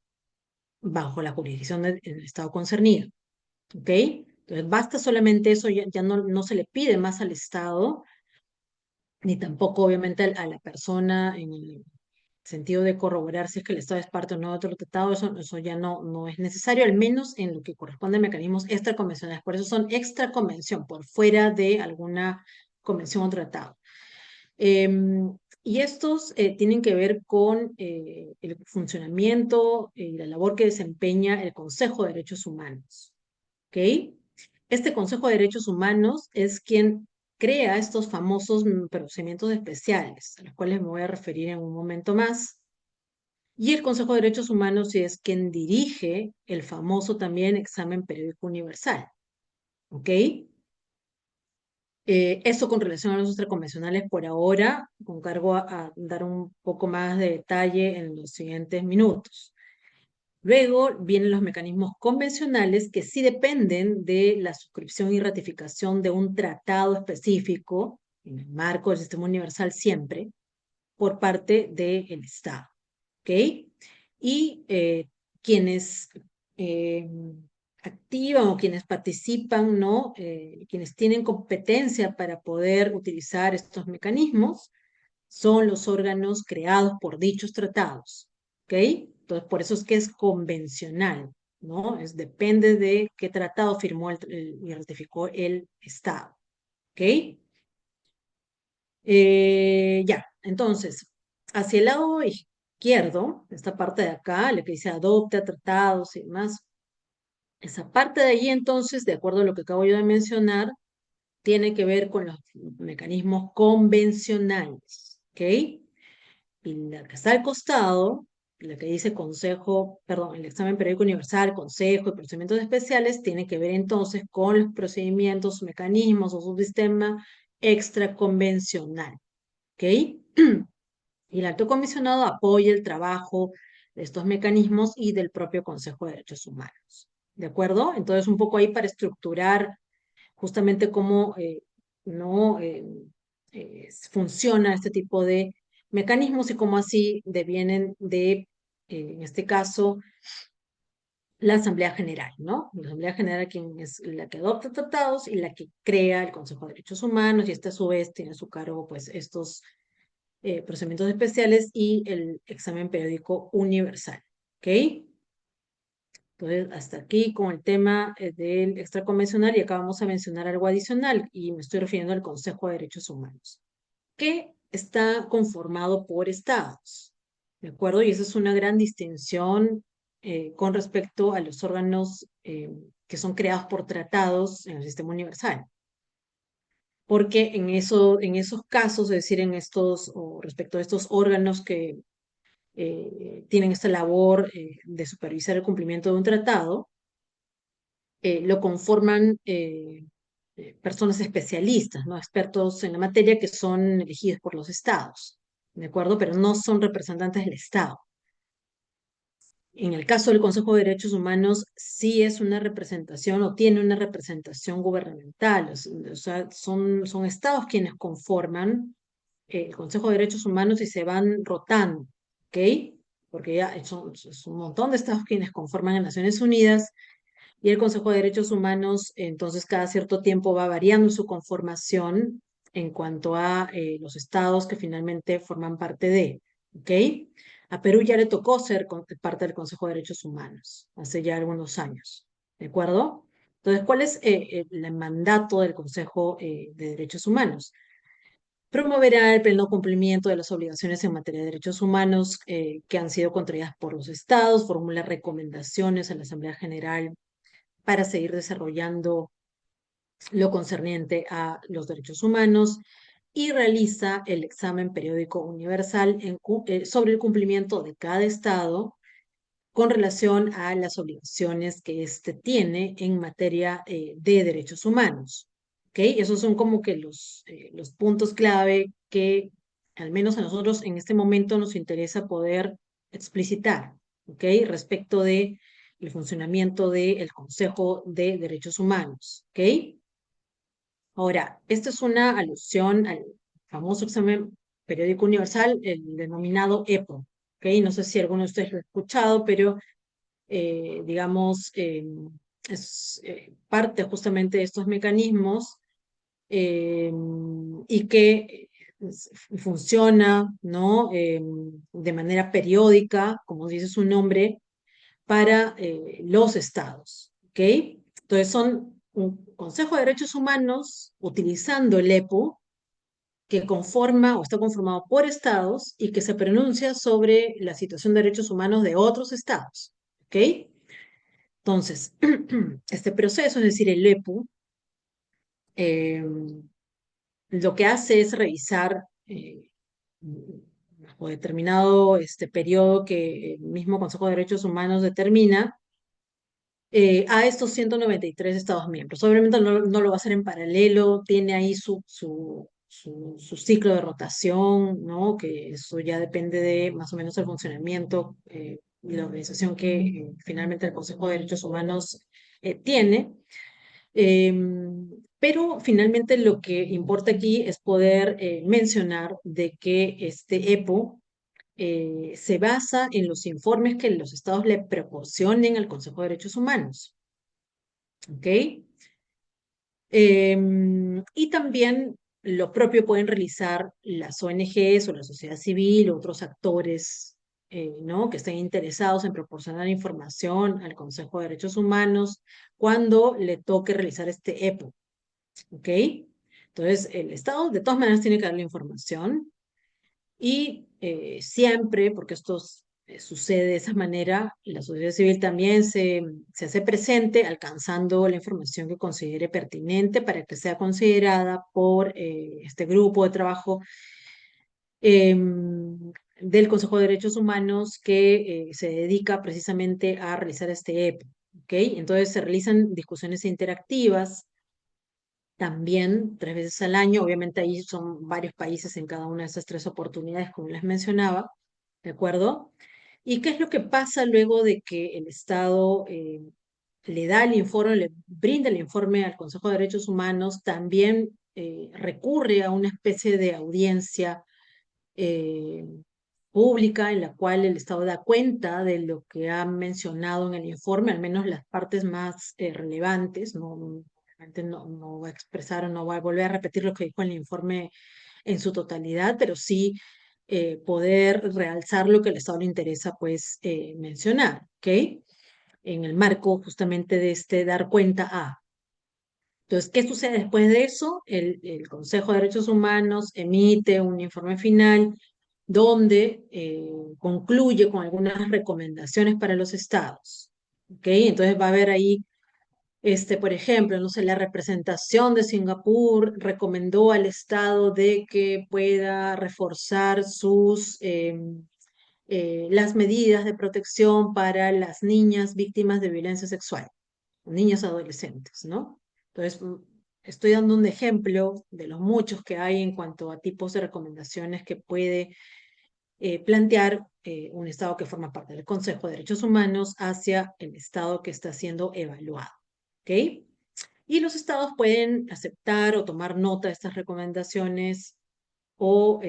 bajo la jurisdicción del Estado concernido. ¿Ok? Entonces, basta solamente eso, ya no se le pide más al Estado, ni tampoco, obviamente, a la persona en el sentido de corroborar si es que el Estado es parte o no de otro tratado, eso ya no es necesario, al menos en lo que corresponde a mecanismos extraconvencionales. Por eso son extraconvención, por fuera de alguna convención o tratado. Y estos tienen que ver con el funcionamiento y la labor que desempeña el Consejo de Derechos Humanos. ¿Ok? Este Consejo de Derechos Humanos es quien crea estos famosos procedimientos especiales, a los cuales me voy a referir en un momento más. Y el Consejo de Derechos Humanos es quien dirige el famoso también examen periódico universal. ¿Ok? Eso con relación a los extraconvencionales por ahora, con cargo a dar un poco más de detalle en los siguientes minutos. Luego vienen los mecanismos convencionales que sí dependen de la suscripción y ratificación de un tratado específico, en el marco del sistema universal siempre, por parte del Estado. ¿Ok? Y quienes eh, activan o quienes participan, ¿no? Quienes tienen competencia para poder utilizar estos mecanismos son los órganos creados por dichos tratados. ¿Ok? Entonces, por eso es que es convencional, ¿no? Depende de qué tratado firmó y ratificó el Estado. ¿Ok? Ya, entonces, hacia el lado izquierdo, esta parte de acá, la que dice adopta tratados y demás, esa parte de allí entonces, de acuerdo a lo que acabo yo de mencionar, tiene que ver con los mecanismos convencionales, ¿ok? Y la que está al costado, la que dice consejo, perdón, el examen periódico universal, consejo y procedimientos especiales, tiene que ver entonces con los procedimientos, mecanismos o subsistema extraconvencional, ¿ok? Y el alto comisionado apoya el trabajo de estos mecanismos y del propio Consejo de Derechos Humanos. ¿De acuerdo? Entonces, un poco ahí para estructurar justamente cómo no funciona este tipo de mecanismos y cómo así devienen de, en este caso, la Asamblea General, ¿no? La Asamblea General quien es la que adopta tratados y la que crea el Consejo de Derechos Humanos y este a su vez tiene a su cargo pues estos procedimientos especiales y el examen periódico universal. ¿Ok? Entonces, hasta aquí con el tema del extraconvencional y acá vamos a mencionar algo adicional y me estoy refiriendo al Consejo de Derechos Humanos, que está conformado por estados. ¿De acuerdo? Y esa es una gran distinción con respecto a los órganos que son creados por tratados en el sistema universal. Porque en esos casos, es decir, o respecto a estos órganos que tienen esta labor de supervisar el cumplimiento de un tratado, lo conforman personas especialistas, ¿no? Expertos en la materia que son elegidos por los estados, ¿de acuerdo? Pero no son representantes del Estado. En el caso del Consejo de Derechos Humanos, sí es una representación o tiene una representación gubernamental, o sea, son estados quienes conforman el Consejo de Derechos Humanos y se van rotando, ¿ok? Porque ya es un montón de estados quienes conforman las Naciones Unidas y el Consejo de Derechos Humanos, entonces, cada cierto tiempo va variando su conformación en cuanto a los estados que finalmente forman parte de, ¿ok? A Perú ya le tocó ser parte del Consejo de Derechos Humanos hace ya algunos años, ¿de acuerdo? Entonces, ¿cuál es el mandato del Consejo de Derechos Humanos? Promoverá el pleno cumplimiento de las obligaciones en materia de derechos humanos que han sido contraídas por los estados, formula recomendaciones a la Asamblea General para seguir desarrollando lo concerniente a los derechos humanos y realiza el examen periódico universal sobre el cumplimiento de cada Estado con relación a las obligaciones que éste tiene en materia de derechos humanos. ¿Okay? Esos son como que los puntos clave que al menos a nosotros en este momento nos interesa poder explicitar, ¿ok? Respecto de el funcionamiento del Consejo de Derechos Humanos, ¿ok? Ahora, esta es una alusión al famoso examen periódico universal, el denominado EPO, ¿ok? No sé si alguno de ustedes lo ha escuchado, pero digamos, es parte justamente de estos mecanismos eh, y que funciona, ¿no? De manera periódica, como dice su nombre, para los estados, ¿ok? Entonces son un Consejo de Derechos Humanos utilizando el EPU que conforma o está conformado por estados y que se pronuncia sobre la situación de derechos humanos de otros estados, ¿ok? Entonces, este proceso, es decir, el EPU, eh, lo que hace es revisar bajo determinado este periodo que el mismo Consejo de Derechos Humanos determina, a estos 193 Estados miembros. Obviamente no lo va a hacer en paralelo, tiene ahí su ciclo de rotación, ¿no? Que eso ya depende de más o menos el funcionamiento y la organización que finalmente el Consejo de Derechos Humanos tiene. Pero finalmente lo que importa aquí es poder mencionar de que este EPO se basa en los informes que los estados le proporcionen al Consejo de Derechos Humanos. ¿Ok? Y también lo propio pueden realizar las ONGs o la sociedad civil o otros actores, ¿no? Que estén interesados en proporcionar información al Consejo de Derechos Humanos cuando le toque realizar este EPO. ¿Ok? Entonces, el Estado de todas maneras tiene que dar la información y siempre, porque esto sucede de esa manera, la sociedad civil también se hace presente alcanzando la información que considere pertinente para que sea considerada por este grupo de trabajo del Consejo de Derechos Humanos que se dedica precisamente a realizar este EPO. ¿Ok? Entonces se realizan discusiones interactivas también 3 veces al año. Obviamente ahí son varios países en cada una de esas 3 oportunidades, como les mencionaba, ¿de acuerdo? ¿Y qué es lo que pasa luego de que el Estado le da el informe, le brinda el informe al Consejo de Derechos Humanos? También recurre a una especie de audiencia eh, pública en la cual el Estado da cuenta de lo que ha mencionado en el informe, al menos las partes más relevantes. No va a expresar o no va a volver a repetir lo que dijo en el informe en su totalidad, pero sí poder realzar lo que al Estado le interesa pues mencionar, ¿ok? En el marco justamente de este dar cuenta a. Entonces, ¿qué sucede después de eso? El Consejo de Derechos Humanos emite un informe final donde concluye con algunas recomendaciones para los estados. ¿Ok? Entonces va a haber ahí, por ejemplo, no sé, la representación de Singapur recomendó al estado de que pueda reforzar las medidas de protección para las niñas víctimas de violencia sexual, niños adolescentes, ¿no? Entonces, estoy dando un ejemplo de los muchos que hay en cuanto a tipos de recomendaciones que puede plantear un Estado que forma parte del Consejo de Derechos Humanos hacia el Estado que está siendo evaluado. ¿Ok? Y los Estados pueden aceptar o tomar nota de estas recomendaciones o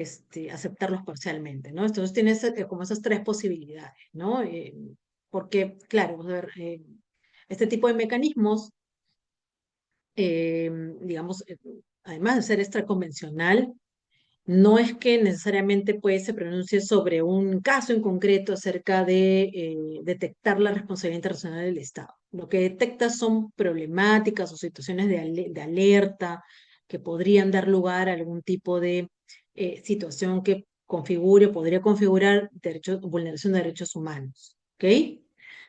aceptarlos parcialmente, ¿no? Entonces tienes como esas 3 posibilidades, ¿no? Porque, claro, a ver, este tipo de mecanismos, digamos, además de ser extraconvencional, no es que necesariamente pues, se pronuncie sobre un caso en concreto acerca de detectar la responsabilidad internacional del Estado. Lo que detecta son problemáticas o situaciones de alerta que podrían dar lugar a algún tipo de situación que configure, podría configurar vulneración de derechos humanos. ¿Ok?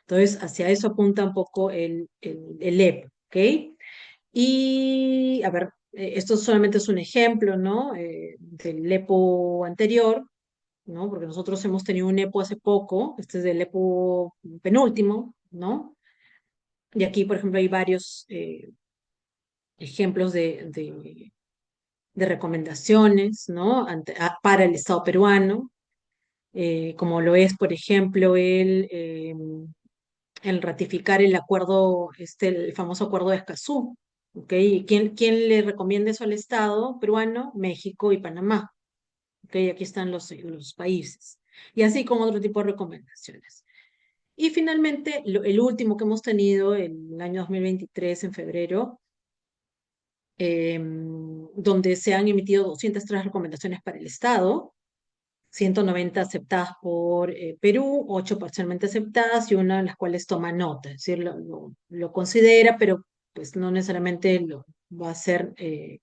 Entonces, hacia eso apunta un poco el EP. ¿Ok? Y, a ver, esto solamente es un ejemplo, ¿no? Del EPO anterior, ¿no? Porque nosotros hemos tenido un EPO hace poco, este es del EPO penúltimo, ¿no? Y aquí, por ejemplo, hay varios ejemplos de recomendaciones, ¿no? Para el Estado peruano, como lo es, por ejemplo, el ratificar el acuerdo, el famoso acuerdo de Escazú. ¿Ok? ¿Quién le recomienda eso al Estado peruano? México y Panamá. ¿Ok? Aquí están los países. Y así con otro tipo de recomendaciones. Y finalmente, el último que hemos tenido el año 2023, en febrero, donde se han emitido 203 recomendaciones para el Estado, 190 aceptadas por Perú, 8 parcialmente aceptadas y una de las cuales toma nota, es decir, lo considera, pero pues no necesariamente lo va a hacer eh,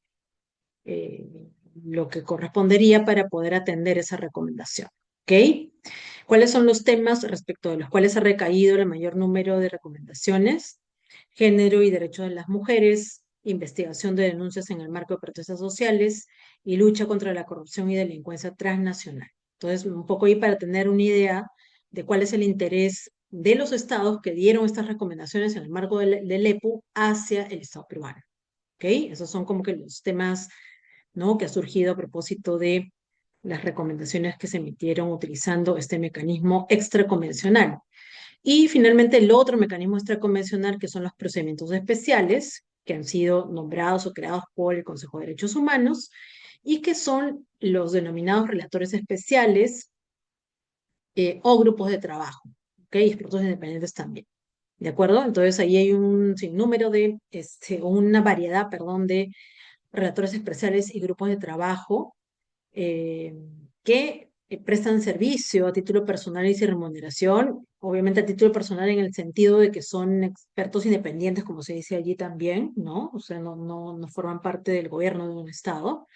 lo que correspondería para poder atender esa recomendación. ¿Ok? ¿Cuáles son los temas respecto de los cuales ha recaído el mayor número de recomendaciones? Género y derechos de las mujeres, investigación de denuncias en el marco de protestas sociales y lucha contra la corrupción y delincuencia transnacional. Entonces, un poco ahí para tener una idea de cuál es el interés de los estados que dieron estas recomendaciones en el marco del EPU hacia el Estado peruano. ¿Ok? Esos son como que los temas, ¿no?, que ha surgido a propósito de las recomendaciones que se emitieron utilizando este mecanismo extraconvencional. Y finalmente el otro mecanismo extraconvencional, que son los procedimientos especiales, que han sido nombrados o creados por el Consejo de Derechos Humanos, y que son los denominados relatores especiales o grupos de trabajo, ¿ok? Expertos independientes también. ¿De acuerdo? Entonces ahí hay un sinnúmero de, una variedad, perdón, de relatores especiales y grupos de trabajo eh, que prestan servicio a título personal y sin remuneración, obviamente a título personal en el sentido de que son expertos independientes, como se dice allí también, ¿no? O sea, no forman parte del gobierno de un estado,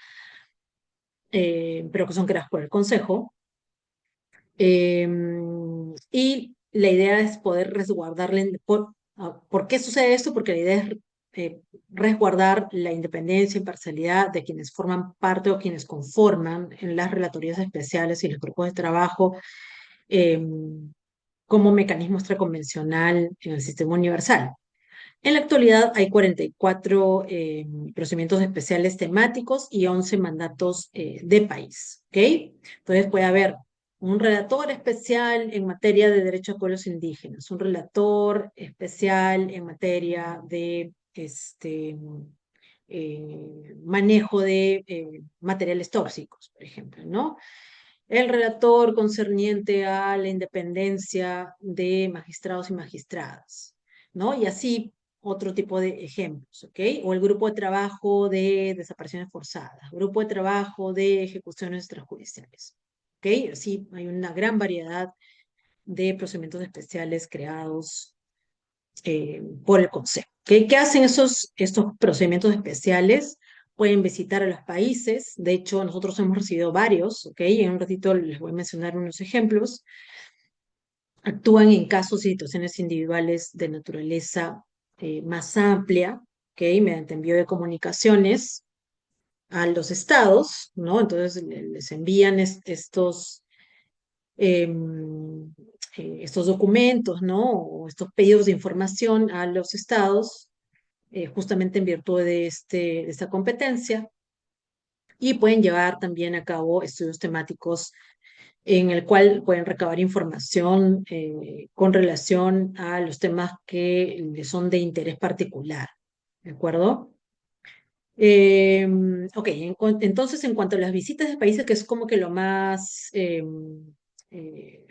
pero que son creados por el Consejo. Y la idea es poder resguardarle. ¿Por qué sucede esto? Porque la idea es resguardar la independencia e imparcialidad de quienes forman parte o quienes conforman en las relatorías especiales y los grupos de trabajo eh, como mecanismo extraconvencional en el sistema universal. En la actualidad hay 44 procedimientos especiales temáticos y 11 mandatos de país. ¿Ok? Entonces puede haber un relator especial en materia de derechos de pueblos indígenas, un relator especial en materia de manejo de materiales tóxicos, por ejemplo, ¿no? El relator concerniente a la independencia de magistrados y magistradas, ¿no? Y así otro tipo de ejemplos, ¿ok? O el grupo de trabajo de desapariciones forzadas, grupo de trabajo de ejecuciones extrajudiciales, ¿ok? Así hay una gran variedad de procedimientos especiales creados por el Consejo. ¿Qué hacen estos procedimientos especiales? Pueden visitar a los países, de hecho nosotros hemos recibido varios, ¿ok? En un ratito les voy a mencionar unos ejemplos. Actúan en casos y situaciones individuales de naturaleza más amplia, ¿ok? Mediante envío de comunicaciones a los estados, ¿no? Entonces les envían estos documentos, ¿no? O estos pedidos de información a los estados, justamente en virtud de esta competencia, y pueden llevar también a cabo estudios temáticos en el cual pueden recabar información con relación a los temas que les son de interés particular, ¿de acuerdo? Ok, entonces en cuanto a las visitas de países, que es como que eh,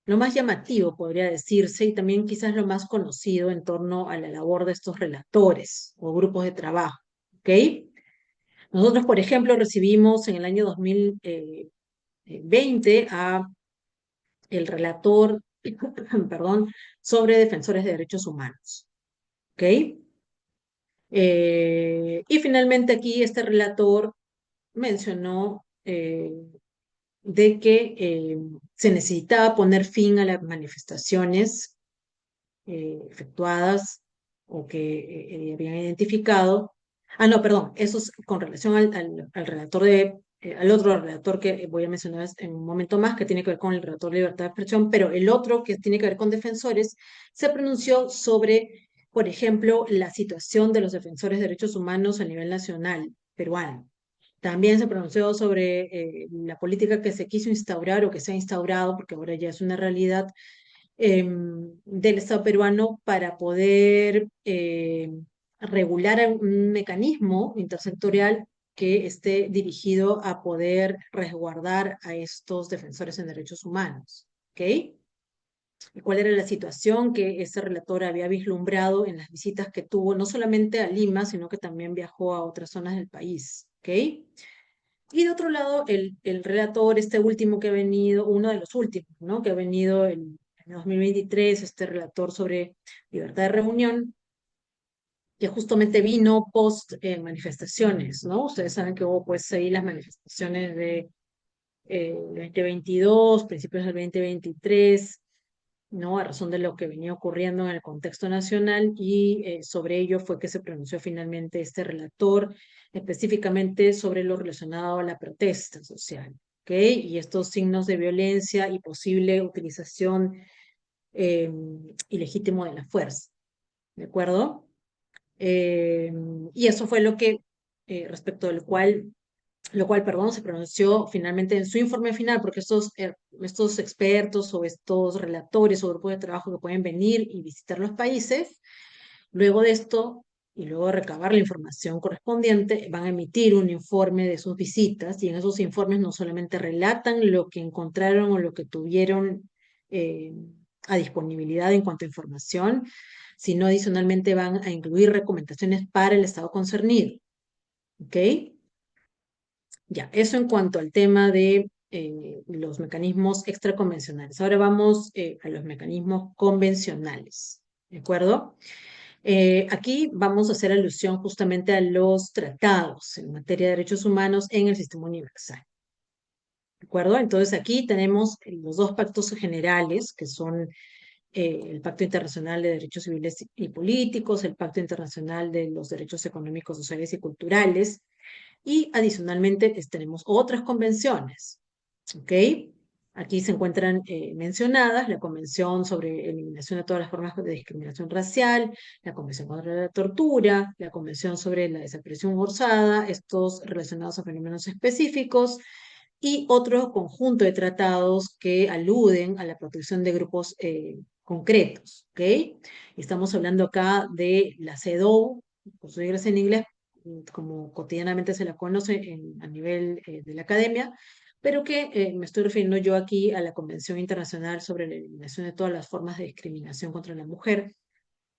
lo más llamativo, podría decirse, y también quizás lo más conocido en torno a la labor de estos relatores o grupos de trabajo, ¿ok? Nosotros, por ejemplo, recibimos en el año 2020 a el relator, perdón, sobre defensores de derechos humanos, ¿ok? Y finalmente aquí este relator mencionó de que se necesitaba poner fin a las manifestaciones efectuadas o que habían identificado. Ah, no, perdón, eso es con relación al relator al otro relator que voy a mencionar en un momento más, que tiene que ver con el relator de libertad de expresión, pero el otro que tiene que ver con defensores, se pronunció sobre, por ejemplo, la situación de los defensores de derechos humanos a nivel nacional peruano. También se pronunció sobre la política que se quiso instaurar o que se ha instaurado, porque ahora ya es una realidad, del Estado peruano para poder regular un mecanismo intersectorial que esté dirigido a poder resguardar a estos defensores en derechos humanos. ¿Ok? ¿Y cuál era la situación que ese relator había vislumbrado en las visitas que tuvo, no solamente a Lima, sino que también viajó a otras zonas del país? ¿Ok? Y de otro lado, el relator, este último que ha venido, uno de los últimos, ¿no? Que ha venido en 2023, este relator sobre libertad de reunión, que justamente vino post manifestaciones, ¿no? Ustedes saben que hubo pues ahí las manifestaciones de 2022, principios del 2023, ¿no? A razón de lo que venía ocurriendo en el contexto nacional, y sobre ello fue que se pronunció finalmente este relator, específicamente sobre lo relacionado a la protesta social, ¿ok? Y estos signos de violencia y posible utilización ilegítimo de la fuerza, ¿de acuerdo? Eh, y eso fue lo que, respecto del cual lo cual, perdón, se pronunció finalmente en su informe final, porque estos expertos o estos relatores o grupos de trabajo que pueden venir y visitar los países, luego de esto y luego de recabar la información correspondiente, van a emitir un informe de sus visitas y en esos informes no solamente relatan lo que encontraron o lo que tuvieron eh, a disponibilidad en cuanto a información, sino adicionalmente van a incluir recomendaciones para el Estado concernido. ¿Ok? Ya, eso en cuanto al tema de los mecanismos extraconvencionales. Ahora vamos a los mecanismos convencionales, ¿de acuerdo? Aquí vamos a hacer alusión justamente a los tratados en materia de derechos humanos en el sistema universal, ¿de acuerdo? Entonces aquí tenemos los dos pactos generales, que son el Pacto Internacional de Derechos Civiles y Políticos, el Pacto Internacional de los Derechos Económicos, Sociales y Culturales, y adicionalmente tenemos otras convenciones, ¿ok? Aquí se encuentran mencionadas la Convención sobre Eliminación de todas las formas de discriminación racial, la Convención contra la Tortura, la Convención sobre la Desaparición Forzada, estos relacionados a fenómenos específicos, y otro conjunto de tratados que aluden a la protección de grupos concretos, ¿ok? Estamos hablando acá de la CEDAW, por sus siglas en inglés, como cotidianamente se la conoce a nivel de la academia, pero que me estoy refiriendo yo aquí a la Convención Internacional sobre la Eliminación de todas las formas de discriminación contra la mujer,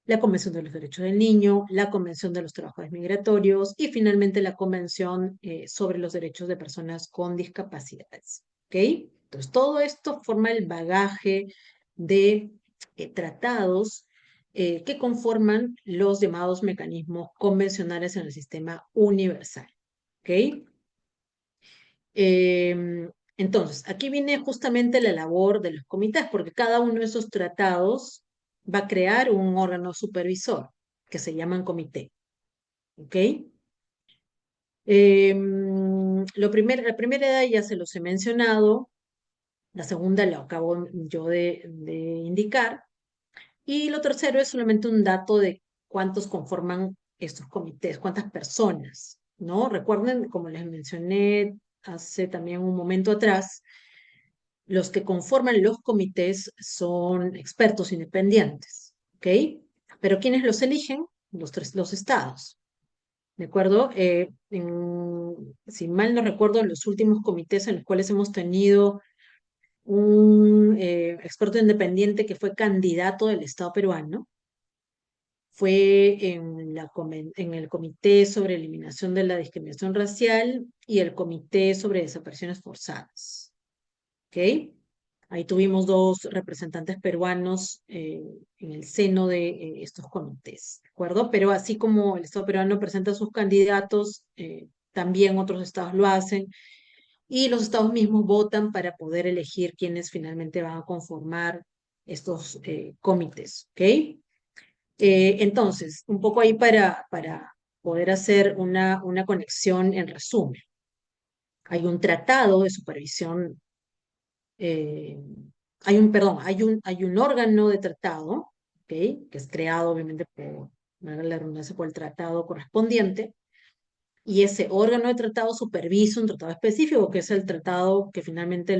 la Convención de los Derechos del Niño, la Convención de los Trabajadores Migratorios y finalmente la Convención sobre los Derechos de Personas con Discapacidades. ¿Ok? Entonces, todo esto forma el bagaje de tratados que conforman los llamados mecanismos convencionales en el sistema universal. ¿Ok? Entonces, aquí viene justamente la labor de los comités, porque cada uno de esos tratados va a crear un órgano supervisor que se llaman comité. ¿Ok? La primera edad ya se los he mencionado, la segunda lo acabo yo de indicar, y lo tercero es solamente un dato de cuántos conforman estos comités, cuántas personas, ¿no? Recuerden, como les mencioné hace también un momento atrás, los que conforman los comités son expertos independientes, ¿ok? Pero ¿quiénes los eligen? Los estados, ¿de acuerdo? Si mal no recuerdo, en los últimos comités en los cuales hemos tenido un experto independiente que fue candidato del Estado peruano, fue en el Comité sobre Eliminación de la Discriminación Racial y el Comité sobre Desapariciones Forzadas. ¿Ok? Ahí tuvimos dos representantes peruanos en el seno de estos comités, ¿de acuerdo? Pero así como el Estado peruano presenta sus candidatos, también otros estados lo hacen y los estados mismos votan para poder elegir quiénes finalmente van a conformar estos comités, ¿ok? Entonces, un poco ahí para poder hacer una conexión en resumen. Hay un tratado de supervisión eh, hay un órgano de tratado, ¿okay? Que es creado obviamente por, valga la redundancia, por el tratado correspondiente, y ese órgano de tratado supervisa un tratado específico, que es el tratado que finalmente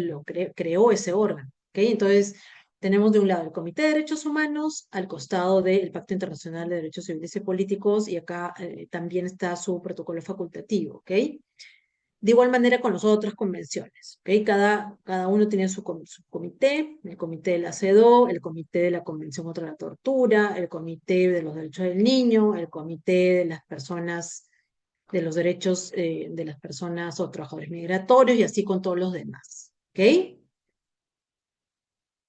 creó ese órgano, ¿okay? Entonces, tenemos de un lado el Comité de Derechos Humanos, al costado del Pacto Internacional de Derechos Civiles y Políticos, y acá también está su protocolo facultativo, ¿ok? De igual manera con las otras convenciones, ¿okay? Cada uno tiene su comité, el comité de la CEDAW, el comité de la Convención contra la Tortura, el comité de los derechos del niño, el comité de las personas, de los derechos de las personas o trabajadores migratorios y así con todos los demás, ¿ok?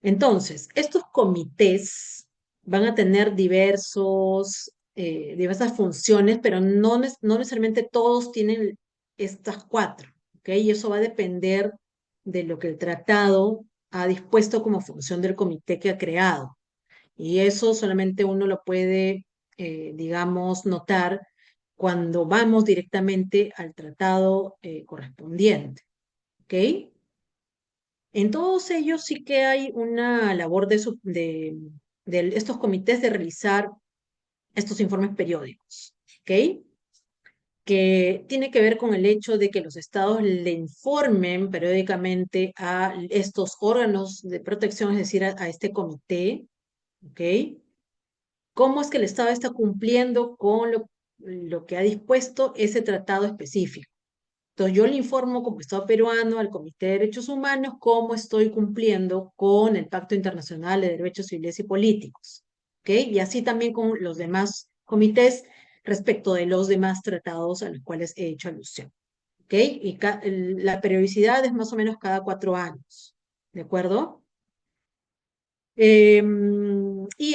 Entonces, estos comités van a tener diversas funciones, pero no necesariamente todos tienen estas cuatro, ¿ok? Y eso va a depender de lo que el tratado ha dispuesto como función del comité que ha creado. Y eso solamente uno lo puede, digamos, notar cuando vamos directamente al tratado correspondiente, ¿ok? En todos ellos sí que hay una labor de estos comités de realizar estos informes periódicos, ¿ok? Que tiene que ver con el hecho de que los estados le informen periódicamente a estos órganos de protección, es decir, a este comité, ¿ok? Cómo es que el estado está cumpliendo con lo que ha dispuesto ese tratado específico. Entonces yo le informo como Estado peruano al Comité de Derechos Humanos cómo estoy cumpliendo con el Pacto Internacional de Derechos Civiles y Políticos, ¿ok? Y así también con los demás comités respecto de los demás tratados a los cuales he hecho alusión, ¿ok? Y la periodicidad es más o menos cada 4 años, ¿de acuerdo? Y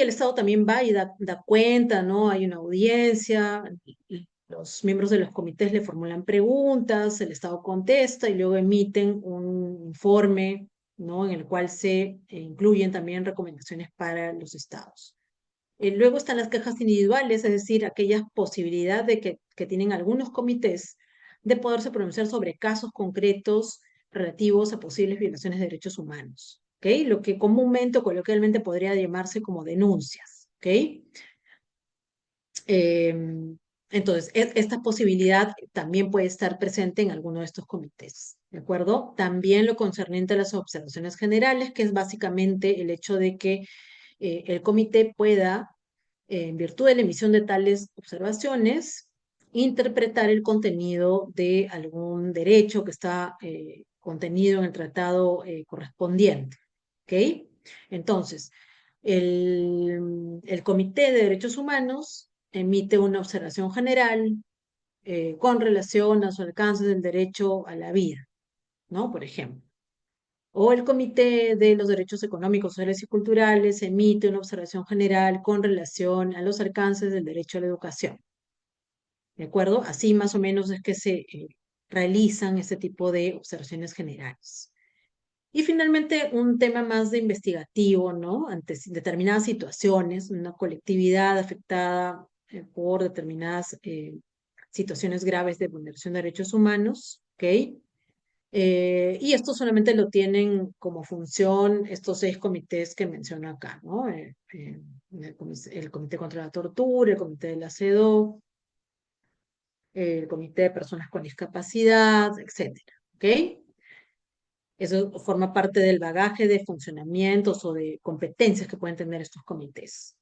el Estado también va y da cuenta, ¿no? Hay una audiencia, y los miembros de los comités le formulan preguntas, el Estado contesta y luego emiten un informe, ¿no? En el cual se incluyen también recomendaciones para los estados. Luego están las quejas individuales, es decir, aquellas posibilidades que tienen algunos comités de poderse pronunciar sobre casos concretos relativos a posibles violaciones de derechos humanos, ¿ok? Lo que comúnmente o coloquialmente podría llamarse como denuncias, ¿ok? Entonces, esta posibilidad también puede estar presente en alguno de estos comités, ¿de acuerdo? También lo concerniente a las observaciones generales, que es básicamente el hecho de que el comité pueda en virtud de la emisión de tales observaciones, interpretar el contenido de algún derecho que está contenido en el tratado correspondiente. ¿Ok? Entonces, el Comité de Derechos Humanos emite una observación general con relación a los alcances del derecho a la vida, ¿no? Por ejemplo. O el Comité de los Derechos Económicos, Sociales y Culturales emite una observación general con relación a los alcances del derecho a la educación. ¿De acuerdo? Así más o menos es que se realizan este tipo de observaciones generales. Y finalmente, un tema más de investigativo, ¿no? Ante determinadas situaciones, una colectividad afectada por determinadas situaciones graves de vulneración de derechos humanos, ¿ok? Y esto solamente lo tienen como función estos 6 comités que menciono acá, ¿no? El Comité contra la Tortura, el Comité de la CEDAW, el Comité de Personas con Discapacidad, etcétera, ¿ok? Eso forma parte del bagaje de funcionamientos o de competencias que pueden tener estos comités.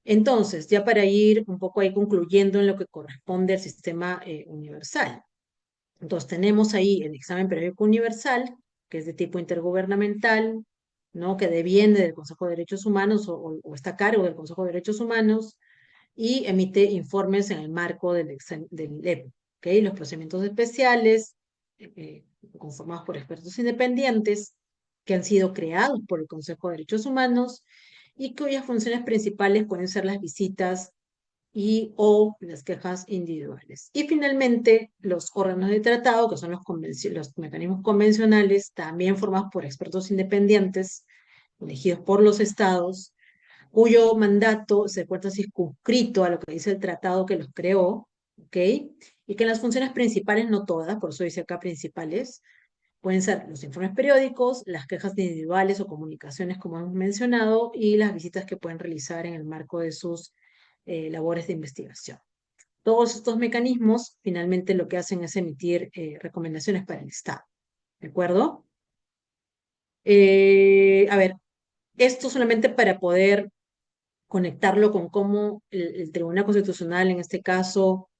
Entonces, ya para ir un poco ahí concluyendo en lo que corresponde al sistema universal. Entonces tenemos ahí el examen periódico universal, que es de tipo intergubernamental, ¿no? Que deviene del Consejo de Derechos Humanos o está a cargo del Consejo de Derechos Humanos y emite informes en el marco del EP, ¿ok? Los procedimientos especiales, conformados por expertos independientes, que han sido creados por el Consejo de Derechos Humanos y cuyas funciones principales pueden ser las visitas y o las quejas individuales. Y finalmente, los órganos de tratado, que son los mecanismos convencionales, también formados por expertos independientes, elegidos por los estados, cuyo mandato se encuentra circunscrito a lo que dice el tratado que los creó, ¿ok? Y que las funciones principales, no todas, por eso dice acá principales, pueden ser los informes periódicos, las quejas individuales o comunicaciones, como hemos mencionado, y las visitas que pueden realizar en el marco de sus labores de investigación. Todos estos mecanismos finalmente lo que hacen es emitir recomendaciones para el Estado. ¿De acuerdo? A ver, esto solamente para poder conectarlo con cómo el Tribunal Constitucional, en este caso,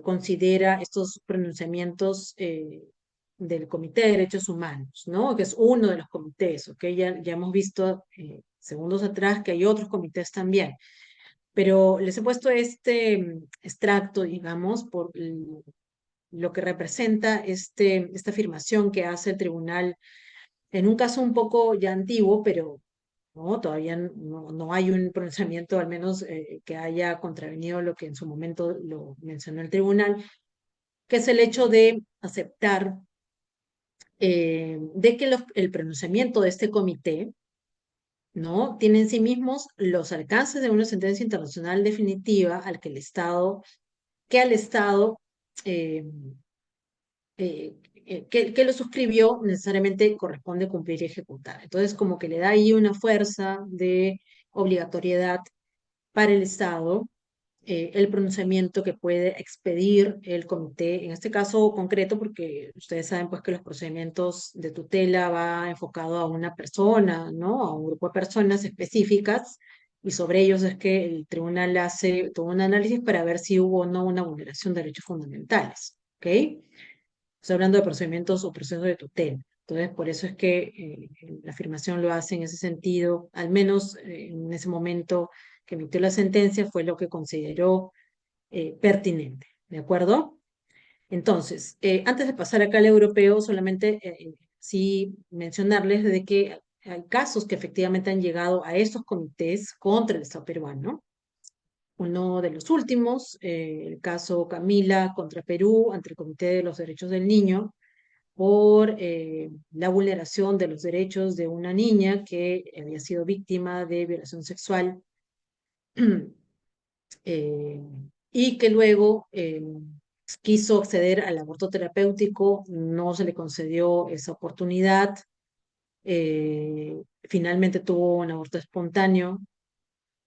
considera estos pronunciamientos del Comité de Derechos Humanos, ¿no? Que es uno de los comités, ¿ok? Ya hemos visto segundos atrás que hay otros comités también, pero les he puesto este extracto, digamos, por lo que representa esta afirmación que hace el tribunal en un caso un poco ya antiguo, pero no, todavía no hay un pronunciamiento, al menos que haya contravenido lo que en su momento lo mencionó el tribunal, que es el hecho de aceptar de que el pronunciamiento de este comité, ¿no? Tiene en sí mismos los alcances de una sentencia internacional definitiva al que al Estado eh, que lo suscribió necesariamente corresponde cumplir y ejecutar. Entonces, como que le da ahí una fuerza de obligatoriedad para el Estado el pronunciamiento que puede expedir el comité, en este caso concreto, porque ustedes saben pues que los procedimientos de tutela va enfocado a una persona, ¿no? A un grupo de personas específicas, y sobre ellos es que el tribunal hace todo un análisis para ver si hubo o no una vulneración de derechos fundamentales, ¿ok? Estoy hablando de procedimientos o procesos de tutela. Entonces, por eso es que la afirmación lo hace en ese sentido, al menos en ese momento que emitió la sentencia, fue lo que consideró pertinente, ¿de acuerdo? Entonces, antes de pasar acá al europeo, solamente sí mencionarles de que hay casos que efectivamente han llegado a estos comités contra el Estado peruano. Uno de los últimos, el caso Camila contra Perú ante el Comité de los Derechos del Niño, por la vulneración de los derechos de una niña que había sido víctima de violación sexual eh, y que luego quiso acceder al aborto terapéutico, no se le concedió esa oportunidad, finalmente tuvo un aborto espontáneo,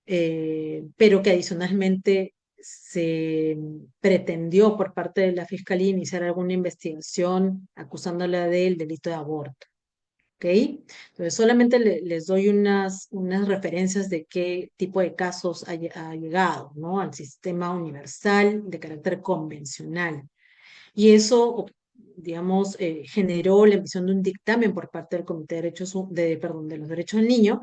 pero que adicionalmente se pretendió por parte de la Fiscalía iniciar alguna investigación acusándola del delito de aborto. ¿Ok? Entonces, solamente les doy unas referencias de qué tipo de casos ha llegado, ¿no? Al sistema universal de carácter convencional. Y eso, digamos, generó la emisión de un dictamen por parte del Comité de perdón, de los Derechos del Niño,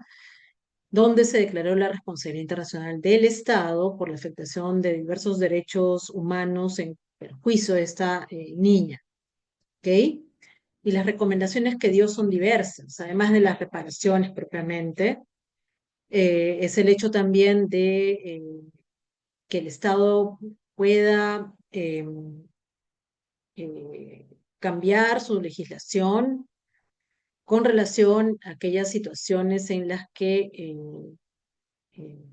donde se declaró la responsabilidad internacional del Estado por la afectación de diversos derechos humanos en perjuicio de esta niña. ¿Ok? Y las recomendaciones que dio son diversas, además de las reparaciones propiamente. Es el hecho también de que el Estado pueda cambiar su legislación con relación a aquellas situaciones en las que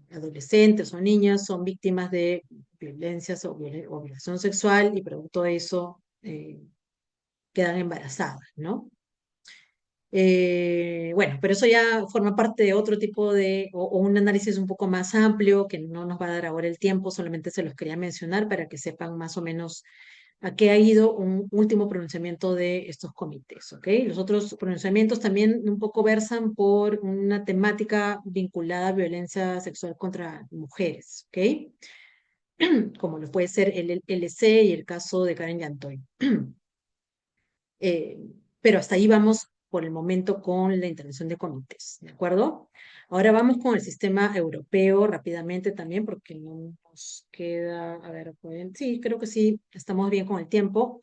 adolescentes o niñas son víctimas de violencias o violación sexual y producto de eso quedan embarazadas, ¿no? Bueno, pero eso ya forma parte de otro tipo o un análisis un poco más amplio que no nos va a dar ahora el tiempo, solamente se los quería mencionar para que sepan más o menos a qué ha ido un último pronunciamiento de estos comités, ¿ok? Los otros pronunciamientos también un poco versan por una temática vinculada a violencia sexual contra mujeres, ¿ok? Como lo puede ser el LC y el caso de Karen Yantoy. Eh, pero hasta ahí vamos por el momento con la intervención de comités, ¿de acuerdo? Ahora vamos con el sistema europeo rápidamente también, porque no nos queda, a ver, sí, creo que sí, estamos bien con el tiempo.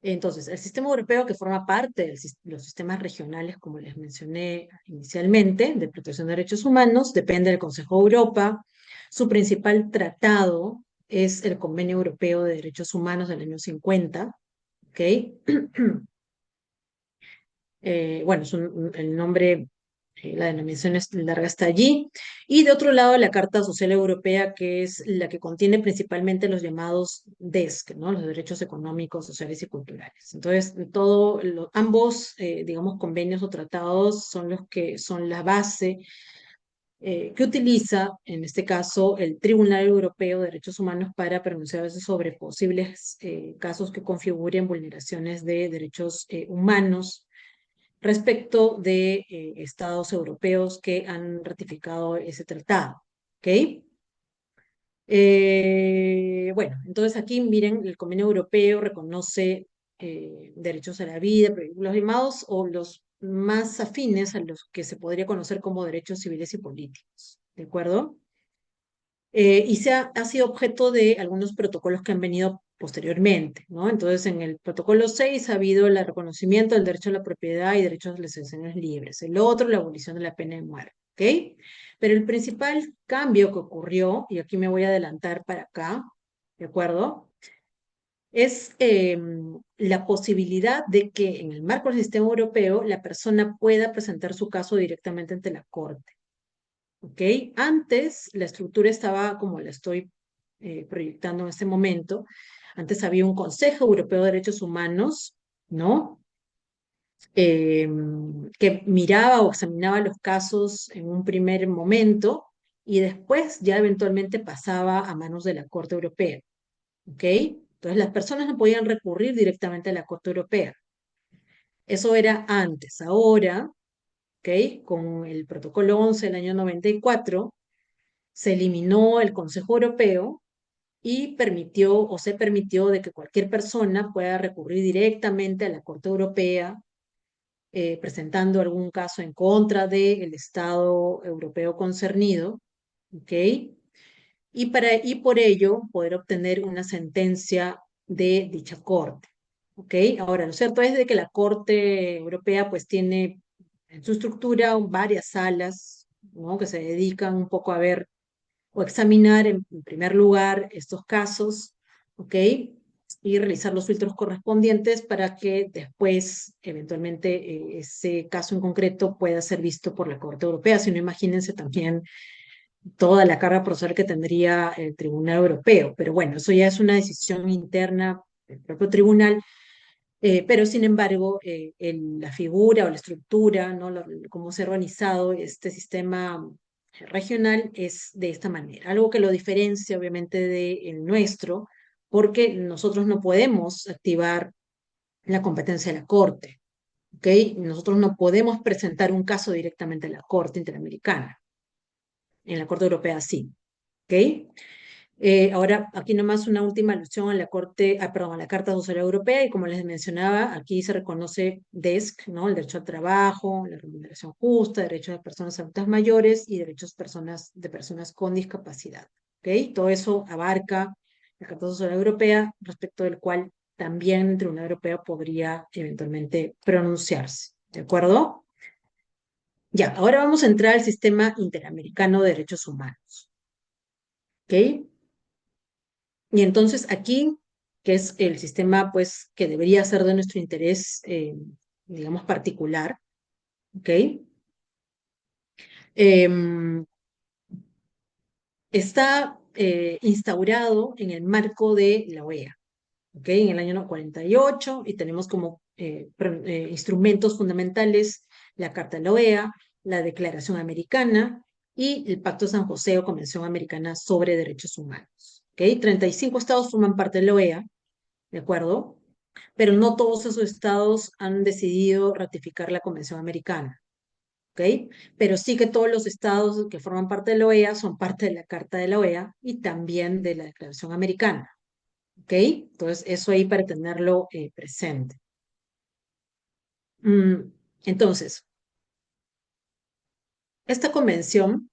Entonces, el sistema europeo que forma parte de los sistemas regionales, como les mencioné inicialmente, de protección de derechos humanos, depende del Consejo de Europa. Su principal tratado es el Convenio Europeo de Derechos Humanos del año 50, ¿ok? Bueno, el nombre, la denominación es larga hasta allí. Y de otro lado, la Carta Social Europea, que es la que contiene principalmente los llamados DESC, ¿no? Los derechos económicos, sociales y culturales. Entonces, ambos, digamos, convenios o tratados son los que son la base que utiliza, en este caso, el Tribunal Europeo de Derechos Humanos para pronunciarse sobre posibles casos que configuren vulneraciones de derechos humanos respecto de estados europeos que han ratificado ese tratado. ¿Ok? Bueno, entonces aquí miren, el Convenio Europeo reconoce derechos a la vida, los llamados o los más afines a los que se podría conocer como derechos civiles y políticos, ¿de acuerdo? Y ha sido objeto de algunos protocolos que han venido posteriormente, ¿no? Entonces, en el protocolo 6 ha habido el reconocimiento del derecho a la propiedad y derechos a las elecciones libres. El otro, la abolición de la pena de muerte, ¿ok? Pero el principal cambio que ocurrió, y aquí me voy a adelantar para acá, ¿de acuerdo? Es la posibilidad de que en el marco del sistema europeo la persona pueda presentar su caso directamente ante la Corte. ¿Ok? Antes la estructura estaba como la estoy proyectando en este momento. Antes había un Consejo Europeo de Derechos Humanos, ¿no? eh, que miraba o examinaba los casos en un primer momento y después ya eventualmente pasaba a manos de la Corte Europea, ¿ok? Entonces las personas no podían recurrir directamente a la Corte Europea. Eso era antes. Ahora, ¿ok? Con el Protocolo 11 del año 94, se eliminó el Consejo Europeo y permitió o se permitió de que cualquier persona pueda recurrir directamente a la Corte Europea presentando algún caso en contra del Estado europeo concernido, ¿ok? Y por ello poder obtener una sentencia de dicha corte, ¿ok? Ahora, lo cierto es de que la Corte Europea pues tiene en su estructura varias salas, ¿no? Que se dedican un poco a ver o examinar en primer lugar estos casos, ¿ok? Y realizar los filtros correspondientes para que después, eventualmente, ese caso en concreto pueda ser visto por la Corte Europea. Si no, imagínense también toda la carga procesal que tendría el Tribunal Europeo. Pero bueno, eso ya es una decisión interna del propio tribunal. Pero sin embargo, la figura o la estructura, ¿no? Cómo se ha organizado este sistema regional es de esta manera, algo que lo diferencia obviamente del nuestro, porque nosotros no podemos activar la competencia de la Corte, ¿ok? Nosotros no podemos presentar un caso directamente a la Corte Interamericana, en la Corte Europea sí, ¿ok? Ahora, aquí nomás una última alusión a la Corte, perdón, a la Carta Social Europea, y como les mencionaba, aquí se reconoce DESC, ¿no? El derecho al trabajo, la remuneración justa, derechos de personas adultas mayores y derechos de personas con discapacidad, ¿ok? Todo eso abarca la Carta Social Europea, respecto del cual también el Tribunal Europeo podría eventualmente pronunciarse, ¿de acuerdo? Ya, ahora vamos a entrar al sistema interamericano de derechos humanos, ¿ok? Y entonces aquí, que es el sistema pues que debería ser de nuestro interés, digamos, particular, ¿ok? Em, Está instaurado en el marco de la OEA, ¿ok? En el año 48 y tenemos como instrumentos fundamentales la Carta de la OEA, la Declaración Americana y el Pacto de San José o Convención Americana sobre Derechos Humanos, ¿ok? 35 estados forman parte de la OEA, ¿de acuerdo? Pero no todos esos estados han decidido ratificar la Convención Americana, ¿ok? Pero sí que todos los estados que forman parte de la OEA son parte de la Carta de la OEA y también de la Declaración Americana, ¿ok? Entonces, eso ahí para tenerlo presente. Mm, entonces, esta convención,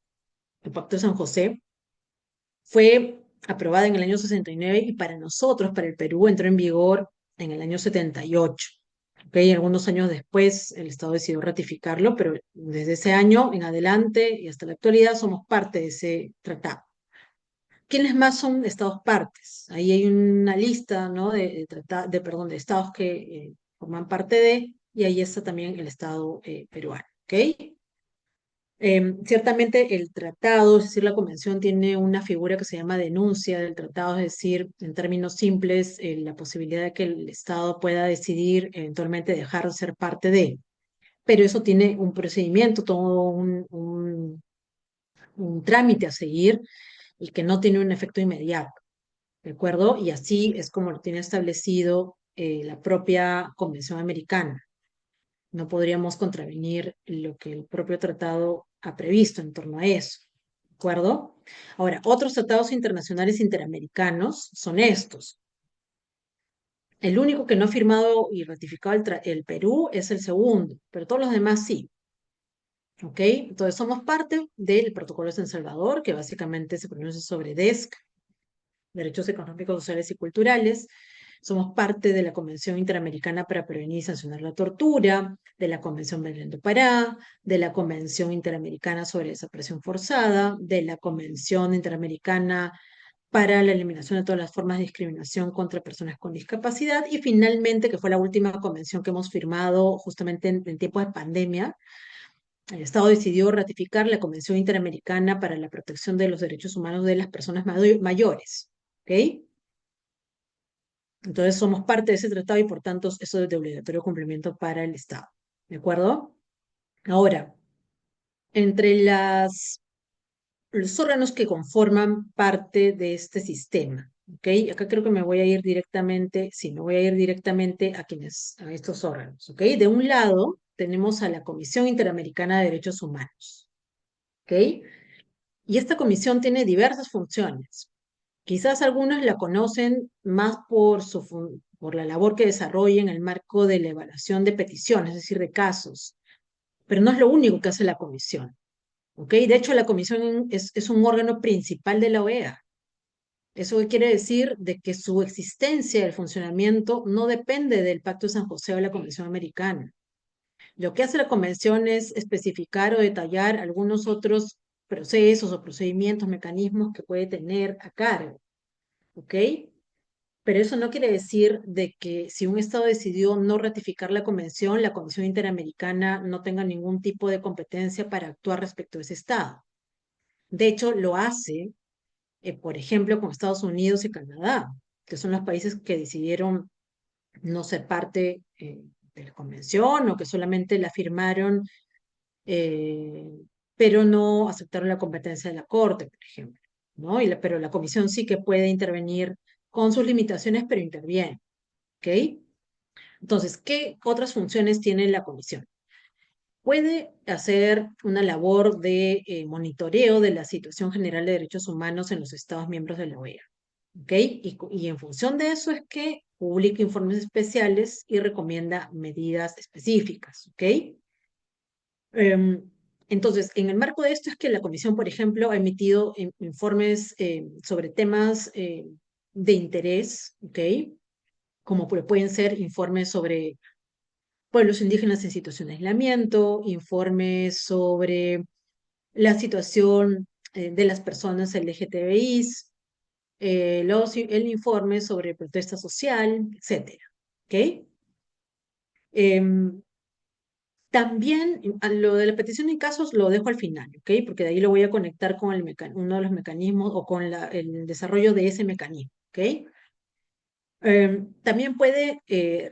el Pacto de San José, fue aprobada en el año 69 y para nosotros, para el Perú, entró en vigor en el año 78. ¿Okay? Algunos años después el Estado decidió ratificarlo, pero desde ese año en adelante y hasta la actualidad somos parte de ese tratado. ¿Quiénes más son estados partes? Ahí hay una lista, ¿no? Perdón, de estados que forman parte de, y ahí está también el estado peruano. ¿Ok? Ciertamente el tratado, es decir, la convención tiene una figura que se llama denuncia del tratado, es decir, en términos simples, la posibilidad de que el Estado pueda decidir eventualmente dejar de ser parte de, pero eso tiene un procedimiento, todo un trámite a seguir y que no tiene un efecto inmediato, ¿de acuerdo? Y así es como lo tiene establecido la propia Convención Americana. No podríamos contravenir lo que el propio tratado ha previsto en torno a eso. ¿De acuerdo? Ahora, otros tratados internacionales interamericanos son estos. El único que no ha firmado y ratificado el Perú es el segundo, pero todos los demás sí. ¿Ok? Entonces somos parte del Protocolo de San Salvador, que básicamente se pronuncia sobre DESC, Derechos Económicos, Sociales y Culturales. Somos parte de la Convención Interamericana para Prevenir y Sancionar la Tortura, de la Convención Belén do Pará, de la Convención Interamericana sobre Desaparición Forzada, de la Convención Interamericana para la eliminación de todas las formas de discriminación contra personas con discapacidad y finalmente, que fue la última convención que hemos firmado justamente en tiempos de pandemia, el Estado decidió ratificar la Convención Interamericana para la Protección de los Derechos Humanos de las Personas Mayores. ¿ok? Entonces somos parte de ese tratado y por tanto eso es de obligatorio cumplimiento para el Estado, ¿de acuerdo? Ahora, entre los órganos que conforman parte de este sistema, ¿ok? Acá creo que me voy a ir directamente, sí, me voy a ir directamente a estos órganos, ¿ok? De un lado tenemos a la Comisión Interamericana de Derechos Humanos, ¿ok? Y esta comisión tiene diversas funciones. Quizás algunos la conocen más por la labor que desarrolla en el marco de la evaluación de peticiones, es decir, de casos, pero no es lo único que hace la comisión. ¿Ok? De hecho, la comisión es un órgano principal de la OEA. ¿Eso qué quiere decir? De que su existencia, el funcionamiento, no depende del Pacto de San José o de la Convención Americana. Lo que hace la convención es especificar o detallar algunos otros procesos o procedimientos, mecanismos que puede tener a cargo. ¿Ok? Pero eso no quiere decir de que si un Estado decidió no ratificar la Convención Interamericana no tenga ningún tipo de competencia para actuar respecto a ese Estado. De hecho, lo hace, por ejemplo, con Estados Unidos y Canadá, que son los países que decidieron no ser parte de la convención o que solamente la firmaron, eh, pero no aceptaron la competencia de la Corte, por ejemplo, ¿no? Pero la comisión sí que puede intervenir con sus limitaciones, pero interviene, ¿ok? Entonces, ¿qué otras funciones tiene la comisión? Puede hacer una labor de monitoreo de la situación general de derechos humanos en los Estados miembros de la OEA. ¿Ok? Y en función de eso es que publica informes especiales y recomienda medidas específicas. ¿Ok? Em, entonces, en el marco de esto es que la Comisión, por ejemplo, ha emitido informes sobre temas de interés, ¿ok? Como pueden ser informes sobre pueblos indígenas en situación de aislamiento, informes sobre la situación de las personas LGTBIs, el informe sobre protesta social, etcétera. ¿Ok? Em, también a lo de la petición de casos lo dejo al final, ¿ok? Porque de ahí lo voy a conectar con uno de los mecanismos o con el desarrollo de ese mecanismo, ¿ok? También puede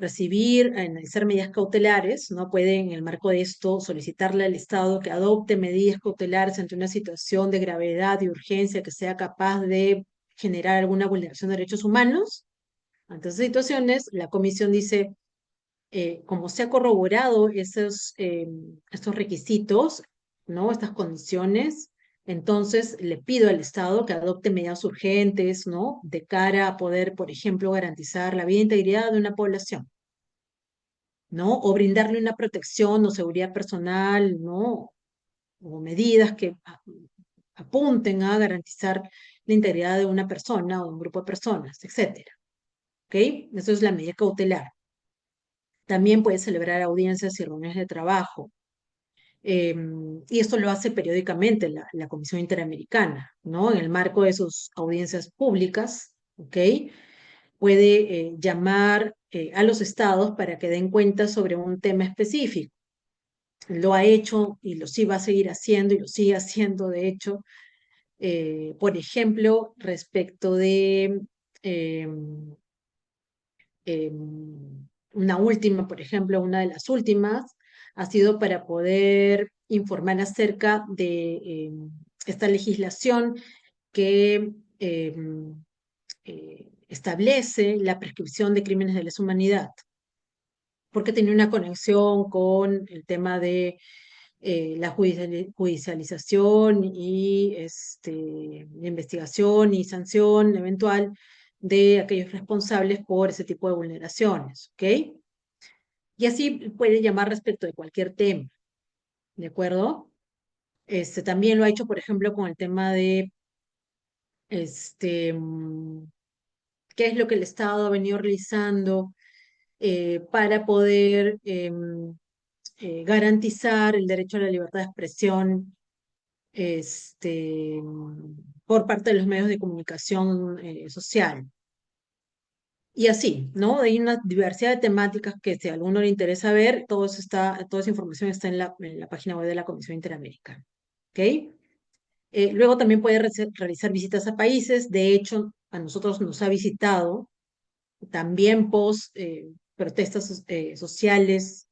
recibir, analizar medidas cautelares, ¿no? Puede en el marco de esto solicitarle al Estado que adopte medidas cautelares ante una situación de gravedad y urgencia que sea capaz de generar alguna vulneración de derechos humanos. Ante esas situaciones, la Comisión dice, como se ha corroborado estos requisitos, ¿no? Estas condiciones, entonces le pido al Estado que adopte medidas urgentes, ¿no? De cara a poder, por ejemplo, garantizar la vida e integridad de una población, ¿no? O brindarle una protección o seguridad personal, ¿no? O medidas que apunten a garantizar la integridad de una persona o de un grupo de personas, etcétera. ¿Ok? Eso es la medida cautelar. También puede celebrar audiencias y reuniones de trabajo. Y esto lo hace periódicamente la Comisión Interamericana, ¿no? En el marco de sus audiencias públicas, ¿ok? Puede llamar a los estados para que den cuenta sobre un tema específico. Lo ha hecho y lo sí va a seguir haciendo y lo sigue haciendo, de hecho, por ejemplo, respecto de eh, una última, por ejemplo, una de las últimas, ha sido para poder informar acerca de esta legislación que establece la prescripción de crímenes de lesa humanidad, porque tenía una conexión con el tema de la judicialización y la investigación y sanción eventual de aquellos responsables por ese tipo de vulneraciones, ¿ok? Y así puede llamar respecto de cualquier tema, ¿de acuerdo? También lo ha hecho, por ejemplo, con el tema de este, mm, qué es lo que el Estado ha venido realizando para poder garantizar el derecho a la libertad de expresión por parte de los medios de comunicación social. Y así, ¿no? Hay una diversidad de temáticas que si a alguno le interesa ver, toda esa información está en la página web de la Comisión Interamericana. ¿Ok? Luego también puede realizar visitas a países. De hecho, a nosotros nos ha visitado, también post protestas sociales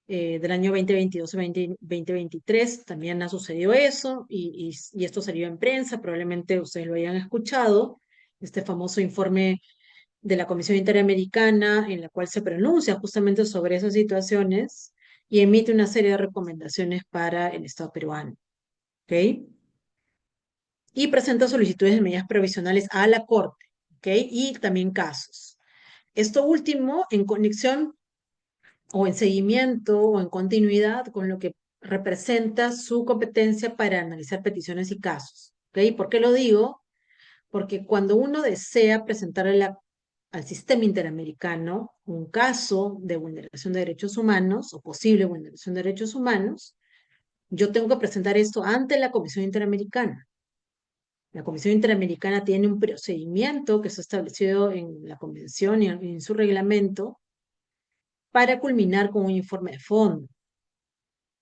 del año 2022 y 2023, también ha sucedido eso, y esto salió en prensa, probablemente ustedes lo hayan escuchado, este famoso informe de la Comisión Interamericana, en la cual se pronuncia justamente sobre esas situaciones y emite una serie de recomendaciones para el Estado peruano. ¿Ok? Y presenta solicitudes de medidas provisionales a la Corte, ¿ok? Y también casos. Esto último en conexión o en seguimiento o en continuidad con lo que representa su competencia para analizar peticiones y casos, ¿ok? ¿Por qué lo digo? Porque cuando uno desea presentar al sistema interamericano un caso de vulneración de derechos humanos o posible vulneración de derechos humanos, yo tengo que presentar esto ante la Comisión Interamericana. La Comisión Interamericana tiene un procedimiento que está establecido en la Convención y en su reglamento para culminar con un informe de fondo.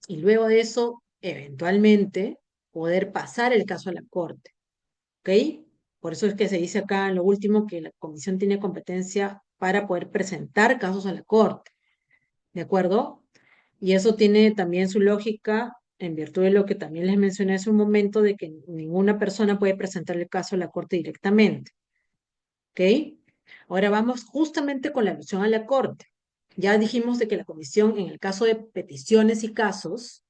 Y luego de eso, eventualmente, poder pasar el caso a la Corte. ¿Ok? Por eso es que se dice acá en lo último que la Comisión tiene competencia para poder presentar casos a la Corte. ¿De acuerdo? Y eso tiene también su lógica en virtud de lo que también les mencioné hace un momento, de que ninguna persona puede presentar el caso a la Corte directamente. ¿Ok? Ahora vamos justamente con la alusión a la Corte. Ya dijimos de que la Comisión, en el caso de peticiones y casos,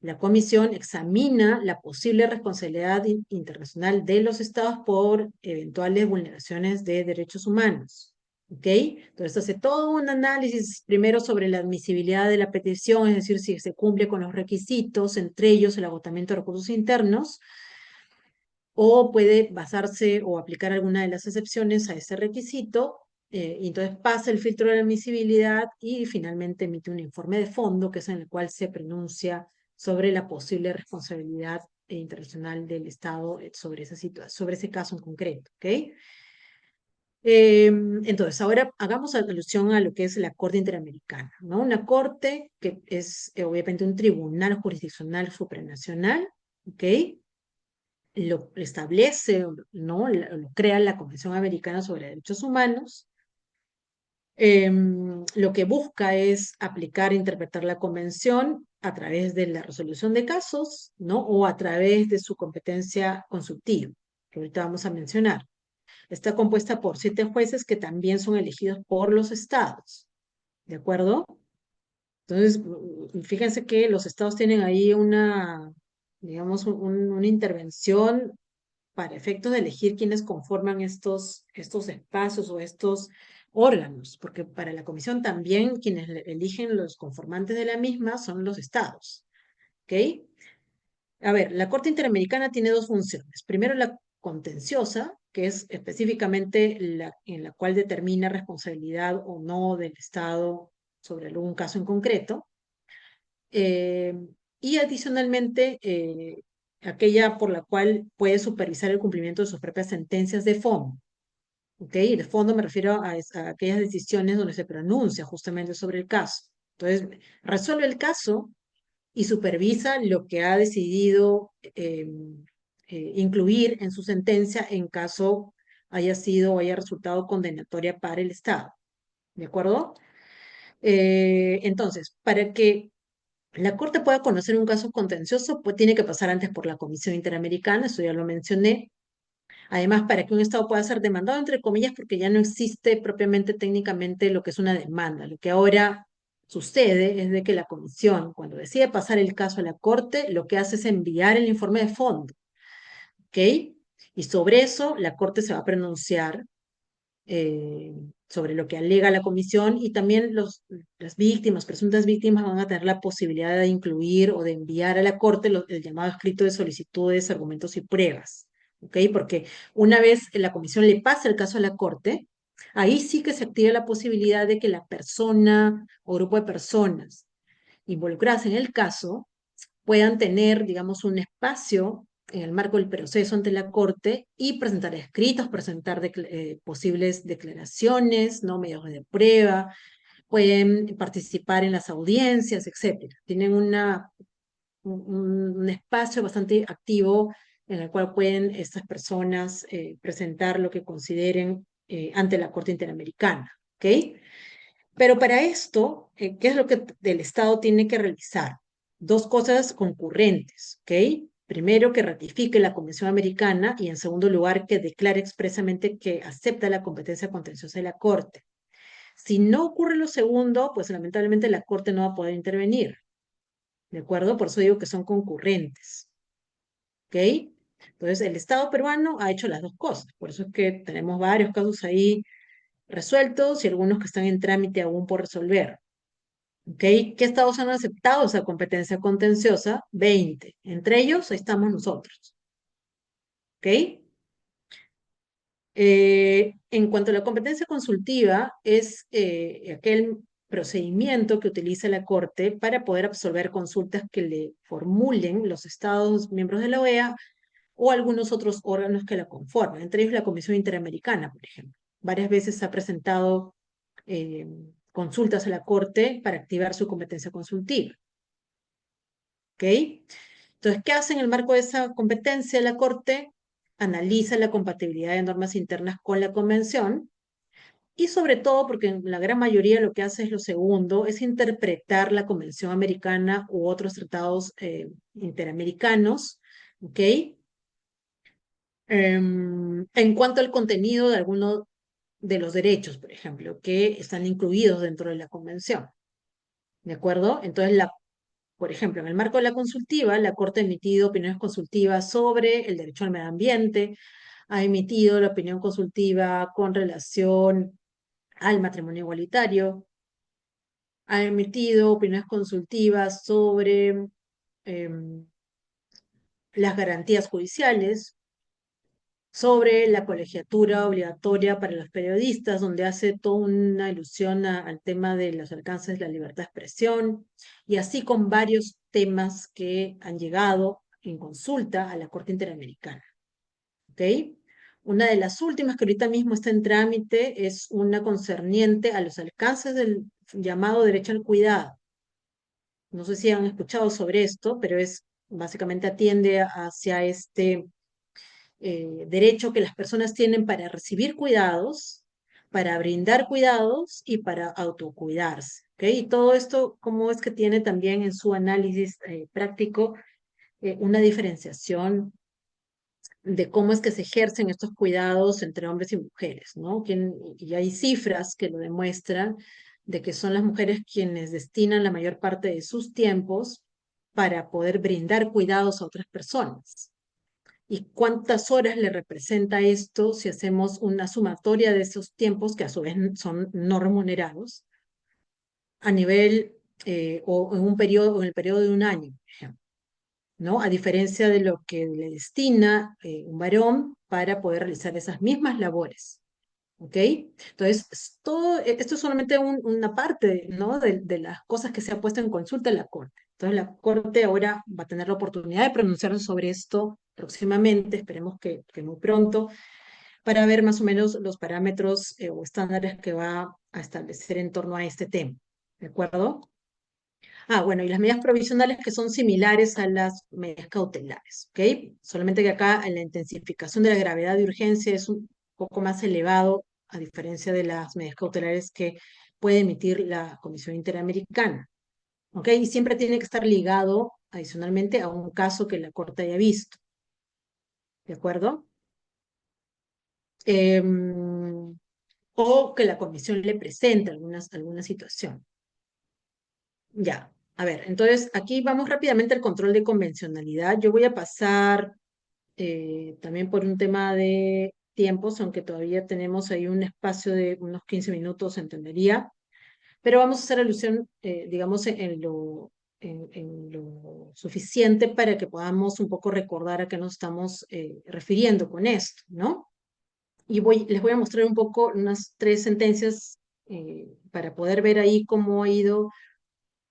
la Comisión examina la posible responsabilidad internacional de los estados por eventuales vulneraciones de derechos humanos. ¿Ok? Entonces hace todo un análisis primero sobre la admisibilidad de la petición, es decir, si se cumple con los requisitos, entre ellos el agotamiento de recursos internos, o puede basarse o aplicar alguna de las excepciones a ese requisito, y entonces pasa el filtro de la admisibilidad y finalmente emite un informe de fondo, que es en el cual se pronuncia sobre la posible responsabilidad internacional del Estado sobre esa situación, sobre ese caso en concreto. ¿Ok? Entonces, ahora hagamos alusión a lo que es la Corte Interamericana, ¿no? Una corte que es obviamente un tribunal jurisdiccional supranacional, ¿ok? Lo establece, ¿no? Lo crea la Convención Americana sobre Derechos Humanos. Lo que busca es aplicar e interpretar la convención a través de la resolución de casos, ¿no? O a través de su competencia consultiva, que ahorita vamos a mencionar. Está compuesta por 7 jueces que también son elegidos por los estados, ¿de acuerdo? Entonces, fíjense que los estados tienen ahí una, digamos, una intervención para efectos de elegir quiénes conforman estos espacios o estos órganos, porque para la comisión también quienes eligen los conformantes de la misma son los estados. ¿Ok? A ver, la Corte Interamericana tiene 2 funciones. Primero, la contenciosa, que es específicamente en la cual determina responsabilidad o no del Estado sobre algún caso en concreto. Eh, y adicionalmente, aquella por la cual puede supervisar el cumplimiento de sus propias sentencias de fondo. ¿Ok? Y de fondo me refiero a aquellas decisiones donde se pronuncia justamente sobre el caso. Entonces, resuelve el caso y supervisa lo que ha decidido incluir en su sentencia en caso haya sido o haya resultado condenatoria para el Estado. ¿De acuerdo? Entonces, para que la Corte pueda conocer un caso contencioso, pues tiene que pasar antes por la Comisión Interamericana, eso ya lo mencioné. Además, para que un Estado pueda ser demandado, entre comillas, porque ya no existe propiamente técnicamente lo que es una demanda. Lo que ahora sucede es de que la Comisión, cuando decide pasar el caso a la Corte, lo que hace es enviar el informe de fondo. ¿Ok? Y sobre eso, la Corte se va a pronunciar eh, sobre lo que alega la comisión, y también las víctimas, presuntas víctimas, van a tener la posibilidad de incluir o de enviar a la Corte el llamado escrito de solicitudes, argumentos y pruebas. ¿Ok? Porque una vez la comisión le pasa el caso a la Corte, ahí sí que se activa la posibilidad de que la persona o grupo de personas involucradas en el caso puedan tener, digamos, un espacio en el marco del proceso ante la Corte y presentar escritos, presentar posibles declaraciones, ¿no? Medios de prueba, pueden participar en las audiencias, etcétera. Tienen un espacio bastante activo en el cual pueden estas personas presentar lo que consideren ante la Corte Interamericana, ¿ok? Pero para esto, ¿qué es lo que el Estado tiene que realizar? Dos cosas concurrentes, ¿ok? Primero, que ratifique la Convención Americana y en segundo lugar, que declare expresamente que acepta la competencia contenciosa de la Corte. Si no ocurre lo segundo, pues lamentablemente la Corte no va a poder intervenir, ¿de acuerdo? Por eso digo que son concurrentes, ¿ok? Entonces, el Estado peruano ha hecho las dos cosas, por eso es que tenemos varios casos ahí resueltos y algunos que están en trámite aún por resolver. ¿Ok? ¿Qué estados han aceptado esa competencia contenciosa? 20. Entre ellos, ahí estamos nosotros. ¿Ok? En cuanto a la competencia consultiva, es aquel procedimiento que utiliza la Corte para poder absolver consultas que le formulen los estados miembros de la OEA o algunos otros órganos que la conforman, entre ellos la Comisión Interamericana, por ejemplo. Varias veces ha presentado eh, consultas a la Corte para activar su competencia consultiva. ¿Ok? Entonces, ¿qué hace en el marco de esa competencia la Corte? Analiza la compatibilidad de normas internas con la Convención y sobre todo, porque en la gran mayoría lo que hace es lo segundo, es interpretar la Convención Americana u otros tratados interamericanos, ¿ok? En cuanto al contenido de algunos de los derechos, por ejemplo, que están incluidos dentro de la Convención, ¿de acuerdo? Entonces, por ejemplo, en el marco de la consultiva, la Corte ha emitido opiniones consultivas sobre el derecho al medio ambiente, ha emitido la opinión consultiva con relación al matrimonio igualitario, ha emitido opiniones consultivas sobre em, las garantías judiciales, sobre la colegiatura obligatoria para los periodistas, donde hace toda una alusión al tema de los alcances de la libertad de expresión, y así con varios temas que han llegado en consulta a la Corte Interamericana. ¿Ok? Una de las últimas que ahorita mismo está en trámite es una concerniente a los alcances del llamado derecho al cuidado. No sé si han escuchado sobre esto, pero es básicamente atiende hacia este derecho que las personas tienen para recibir cuidados, para brindar cuidados y para autocuidarse. ¿Okay? Y todo esto, ¿cómo es que tiene también en su análisis práctico una diferenciación de cómo es que se ejercen estos cuidados entre hombres y mujeres, ¿no? Y hay cifras que lo demuestran de que son las mujeres quienes destinan la mayor parte de sus tiempos para poder brindar cuidados a otras personas. ¿Y cuántas horas le representa esto si hacemos una sumatoria de esos tiempos, que a su vez son no remunerados, a nivel o en un periodo, o en el periodo de un año, por ejemplo, ¿no? A diferencia de lo que le destina un varón para poder realizar esas mismas labores. ¿Ok? Entonces, esto es solamente una parte, ¿no? De las cosas que se ha puesto en consulta en la Corte. Entonces, la Corte ahora va a tener la oportunidad de pronunciarse sobre esto próximamente, esperemos que muy pronto, para ver más o menos los parámetros o estándares que va a establecer en torno a este tema. ¿De acuerdo? Ah, bueno, y las medidas provisionales que son similares a las medidas cautelares, ¿ok? Solamente que acá la intensificación de la gravedad de urgencia es un poco más elevado, a diferencia de las medidas cautelares que puede emitir la Comisión Interamericana, ¿ok? Y siempre tiene que estar ligado adicionalmente a un caso que la Corte haya visto, ¿de acuerdo? O que la Comisión le presente alguna situación. Ya, a ver, entonces aquí vamos rápidamente al control de convencionalidad. Yo voy a pasar también por un tema de tiempos, aunque todavía tenemos ahí un espacio de unos 15 minutos, entendería, pero vamos a hacer alusión, digamos, en lo suficiente para que podamos un poco recordar a qué nos estamos refiriendo con esto, ¿no? Y les voy a mostrar un poco unas tres sentencias para poder ver ahí cómo ha ido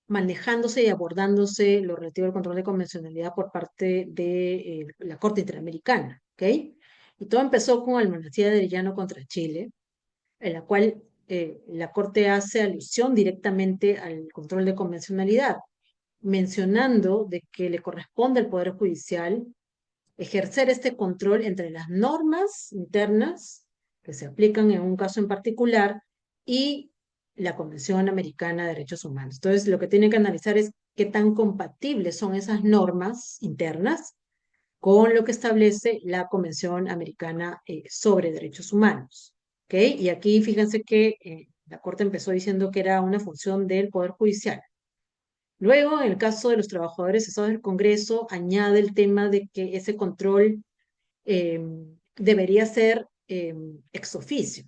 manejándose y abordándose lo relativo al control de convencionalidad por parte de la Corte Interamericana, ¿ok? Y todo empezó con Almanacía de Arellano contra Chile, en la cual la Corte hace alusión directamente al control de convencionalidad, mencionando de que le corresponde al Poder Judicial ejercer este control entre las normas internas que se aplican en un caso en particular y la Convención Americana de Derechos Humanos. Entonces, lo que tiene que analizar es qué tan compatibles son esas normas internas con lo que establece la Convención Americana sobre Derechos Humanos. ¿Okay? Y aquí fíjense que la Corte empezó diciendo que era una función del Poder Judicial. Luego, en el caso de los trabajadores cesados del Congreso, añade el tema de que ese control eh, debería ser ex oficio,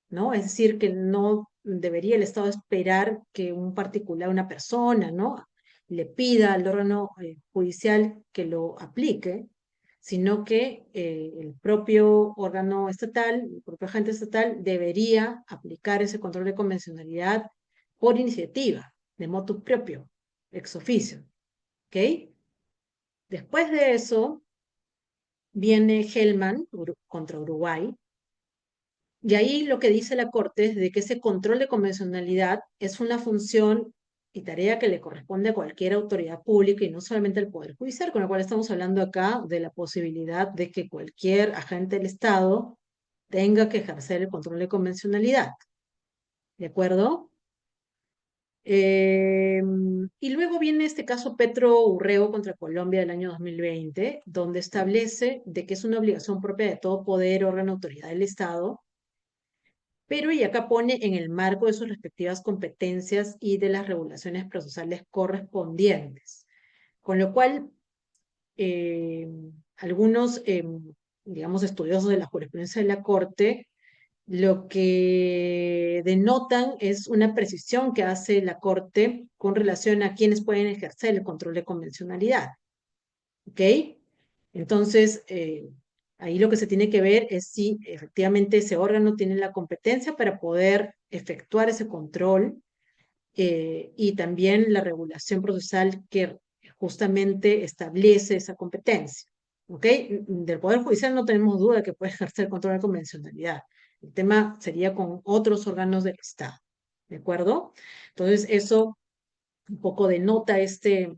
¿no? Es decir, que no debería el Estado esperar que un particular, una persona, ¿no? Le pida al órgano judicial que lo aplique, sino que el propio órgano estatal, el propio agente estatal, debería aplicar ese control de convencionalidad por iniciativa, de motu propio, ex oficio, ¿ok? Después de eso, viene Hellman contra Uruguay, y ahí lo que dice la Corte es de que ese control de convencionalidad es una función y tarea que le corresponde a cualquier autoridad pública y no solamente al Poder Judicial, con lo cual estamos hablando acá de la posibilidad de que cualquier agente del Estado tenga que ejercer el control de convencionalidad. ¿De acuerdo? Y luego viene este caso Petro Urrego contra Colombia del año 2020, donde establece de que es una obligación propia de todo poder, órgano, autoridad del Estado, pero y acá pone en el marco de sus respectivas competencias y de las regulaciones procesales correspondientes. Con lo cual, eh, algunos, digamos, estudiosos de la jurisprudencia de la Corte, lo que denotan es una precisión que hace la Corte con relación a quienes pueden ejercer el control de convencionalidad. ¿Ok? Entonces, ahí lo que se tiene que ver es si efectivamente ese órgano tiene la competencia para poder efectuar ese control y también la regulación procesal que justamente establece esa competencia. ¿Ok? Del Poder Judicial no tenemos duda de que puede ejercer control de convencionalidad. El tema sería con otros órganos del Estado. ¿De acuerdo? Entonces, eso un poco denota este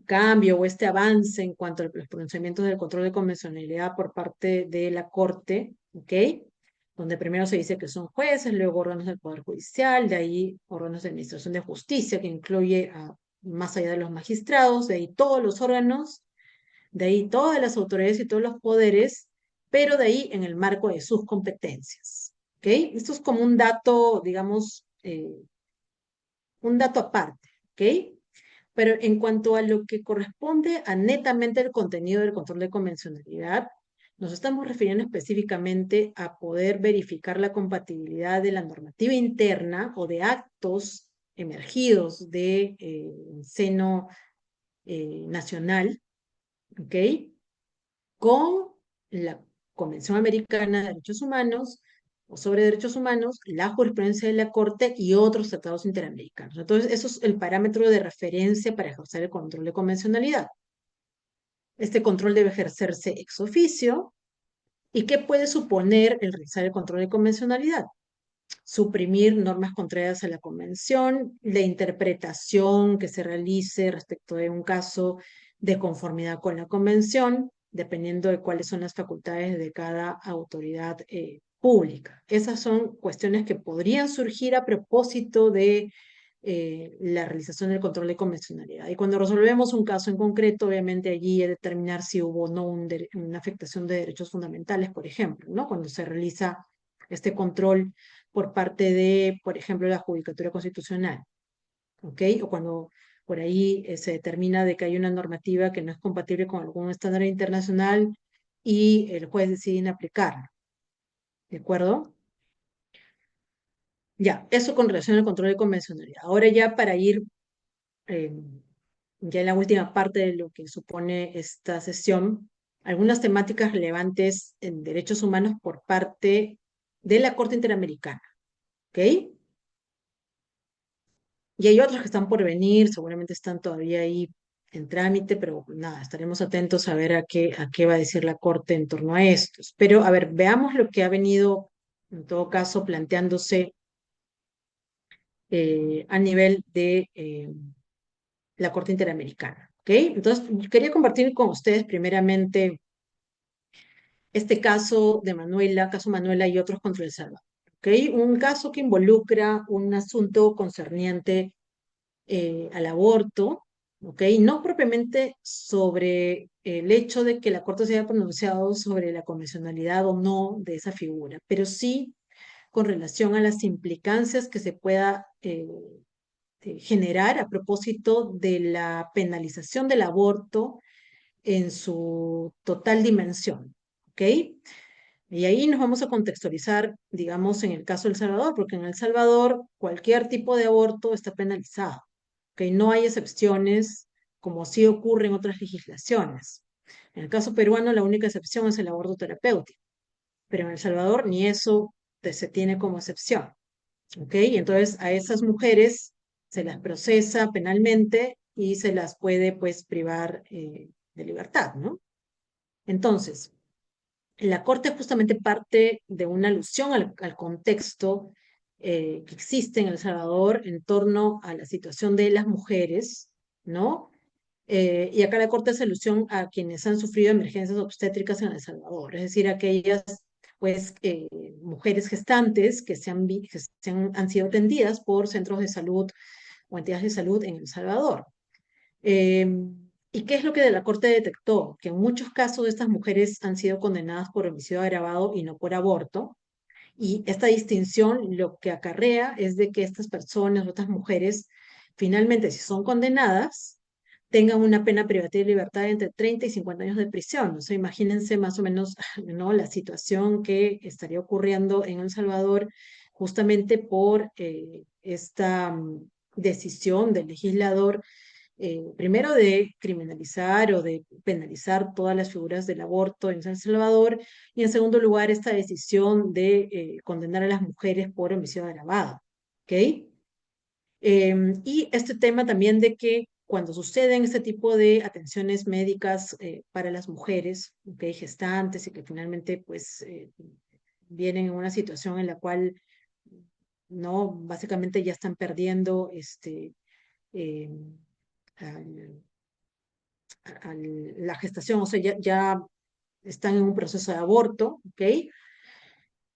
cambio o este avance en cuanto a los pronunciamientos del control de convencionalidad por parte de la Corte, ¿ok? Donde primero se dice que son jueces, luego órganos del Poder Judicial, de ahí órganos de Administración de Justicia, que incluye más allá de los magistrados, de ahí todos los órganos, de ahí todas las autoridades y todos los poderes, pero de ahí en el marco de sus competencias, ¿ok? Esto es como un dato, digamos, un dato aparte, ¿ok? Pero en cuanto a lo que corresponde a netamente el contenido del control de convencionalidad, nos estamos refiriendo específicamente a poder verificar la compatibilidad de la normativa interna o de actos emergidos de seno nacional, ¿ok? Con la Convención Americana de Derechos Humanos o sobre Derechos Humanos, la jurisprudencia de la Corte y otros tratados interamericanos. Entonces, eso es el parámetro de referencia para ejercer el control de convencionalidad. Este control debe ejercerse ex oficio. ¿Y qué puede suponer el realizar el control de convencionalidad? Suprimir normas contrarias a la convención, la interpretación que se realice respecto de un caso de conformidad con la convención, dependiendo de cuáles son las facultades de cada autoridad pública. Esas son cuestiones que podrían surgir a propósito de la realización del control de convencionalidad. Y cuando resolvemos un caso en concreto, obviamente allí es determinar si hubo o no una afectación de derechos fundamentales, por ejemplo, ¿no? Cuando se realiza este control por parte de, por ejemplo, la Judicatura Constitucional, ¿ok? O cuando por ahí se determina de que hay una normativa que no es compatible con algún estándar internacional y el juez decide aplicarla, ¿de acuerdo? Ya, eso con relación al control de convencionalidad. Ahora ya para ir eh, ya en la última parte de lo que supone esta sesión, algunas temáticas relevantes en derechos humanos por parte de la Corte Interamericana, ¿ok? Y hay otros que están por venir, seguramente están todavía ahí en trámite, pero nada, estaremos atentos a ver a qué va a decir la Corte en torno a estos. Pero a ver, veamos lo que ha venido, en todo caso, planteándose a nivel de la Corte Interamericana. ¿ok? Entonces, quería compartir con ustedes primeramente este caso de Manuela, caso Manuela y otros contra El Salvador, ¿ok? Un caso que involucra un asunto concerniente al aborto, ¿ok? No propiamente sobre el hecho de que la Corte se haya pronunciado sobre la convencionalidad o no de esa figura, pero sí con relación a las implicancias que se pueda generar a propósito de la penalización del aborto en su total dimensión, ¿ok? Y ahí nos vamos a contextualizar, digamos, en el caso de El Salvador, porque en El Salvador cualquier tipo de aborto está penalizado, ¿ok? No hay excepciones como sí ocurre en otras legislaciones. En el caso peruano la única excepción es el aborto terapéutico, pero en El Salvador ni eso se tiene como excepción, ¿ok? Y entonces a esas mujeres se las procesa penalmente y se las puede, pues, privar de libertad, ¿no? Entonces, la Corte justamente parte de una alusión al contexto que existe en El Salvador en torno a la situación de las mujeres, ¿no? Y acá la Corte hace alusión a quienes han sufrido emergencias obstétricas en El Salvador, es decir, aquellas pues, mujeres gestantes que han sido atendidas por centros de salud o entidades de salud en El Salvador. Eh, ¿Y qué es lo que de la Corte detectó? Que en muchos casos estas mujeres han sido condenadas por homicidio agravado y no por aborto. Y esta distinción lo que acarrea es de que estas personas, otras mujeres, finalmente, si son condenadas, tengan una pena privativa de libertad de entre 30 y 50 años de prisión. O sea, imagínense más o menos, ¿no?, la situación que estaría ocurriendo en El Salvador justamente por esta decisión del legislador, primero de criminalizar o de penalizar todas las figuras del aborto en San Salvador, y en segundo lugar esta decisión de condenar a las mujeres por homicidio agravado, ¿ok? Y este tema también de que cuando suceden este tipo de atenciones médicas para las mujeres, ¿ok?, gestantes y que finalmente pues vienen en una situación en la cual no, básicamente ya están perdiendo eh, al- la gestación, o sea, ya están en un proceso de aborto, ¿ok?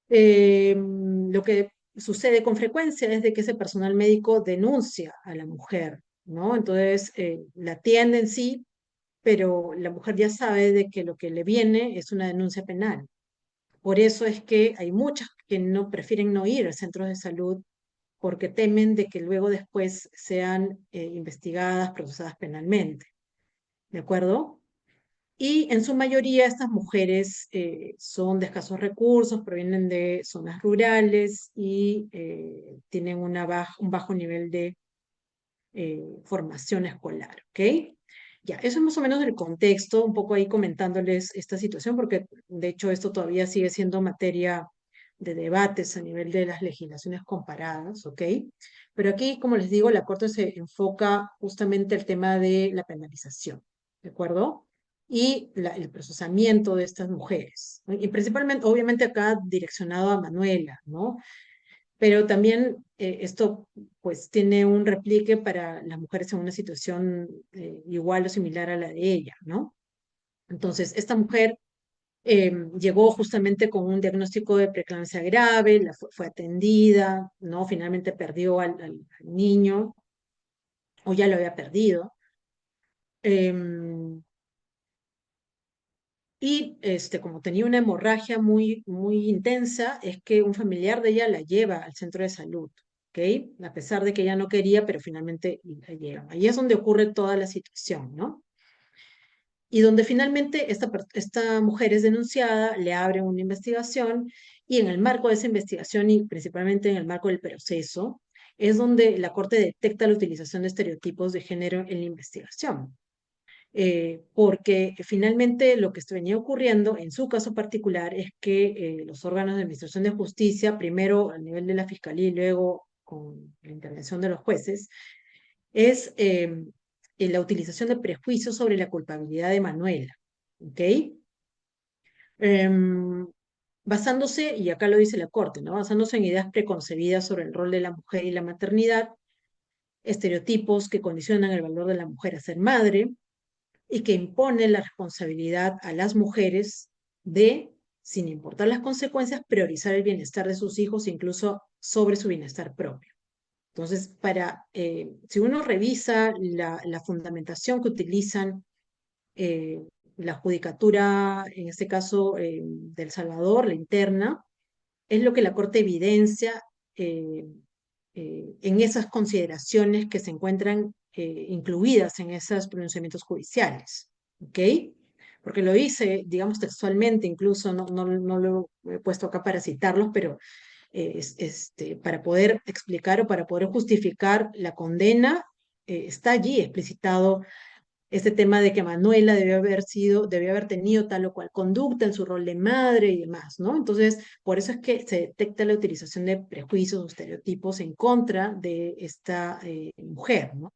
Lo que sucede con frecuencia es de que ese personal médico denuncia a la mujer, ¿no? Entonces, la atienden, sí, pero la mujer ya sabe de que lo que le viene es una denuncia penal. Por eso es que hay muchas que no prefieren no ir a centros de salud porque temen de que luego después sean investigadas, procesadas penalmente, ¿de acuerdo? Y en su mayoría estas mujeres son de escasos recursos, provienen de zonas rurales y tienen un bajo nivel de formación escolar, ¿ok? Ya, eso es más o menos el contexto, un poco ahí comentándoles esta situación, porque de hecho esto todavía sigue siendo materia de debates a nivel de las legislaciones comparadas, ¿ok? Pero aquí, como les digo, la Corte se enfoca justamente el tema de la penalización, ¿de acuerdo? Y el procesamiento de estas mujeres, ¿no? Y principalmente, obviamente acá direccionado a Manuela, ¿no? Pero también esto pues tiene un replique para las mujeres en una situación igual o similar a la de ella, ¿no? Entonces, esta mujer llegó justamente con un diagnóstico de preeclampsia grave, fue atendida, ¿no? Finalmente perdió al niño, o ya lo había perdido. Y como tenía una hemorragia muy, muy intensa, es que un familiar de ella la lleva al centro de salud, ¿ok? A pesar de que ella no quería, pero finalmente la llevan. Ahí es donde ocurre toda la situación, ¿no? Y donde finalmente esta mujer es denunciada, le abren una investigación, y en el marco de esa investigación, y principalmente en el marco del proceso, es donde la Corte detecta la utilización de estereotipos de género en la investigación, porque finalmente lo que venía ocurriendo en su caso particular es que los órganos de administración de justicia, primero a nivel de la fiscalía y luego con la intervención de los jueces, es la utilización de prejuicios sobre la culpabilidad de Manuela, ¿ok? Em, Basándose, y acá lo dice la Corte, ¿no? Basándose en ideas preconcebidas sobre el rol de la mujer y la maternidad, estereotipos que condicionan el valor de la mujer a ser madre, y que impone la responsabilidad a las mujeres de, sin importar las consecuencias, priorizar el bienestar de sus hijos, incluso sobre su bienestar propio. Entonces, si uno revisa la fundamentación que utilizan eh, la judicatura, en este caso de El Salvador, la interna, es lo que la Corte evidencia eh, en esas consideraciones que se encuentran incluidas en esos pronunciamientos judiciales. ¿Ok? Porque lo dice, digamos textualmente, incluso no lo he puesto acá para citarlos, pero para poder explicar o para poder justificar la condena, está allí explicitado este tema de que Manuela debió haber tenido tal o cual conducta en su rol de madre y demás, ¿no? Entonces, por eso es que se detecta la utilización de prejuicios o estereotipos en contra de esta mujer, ¿no?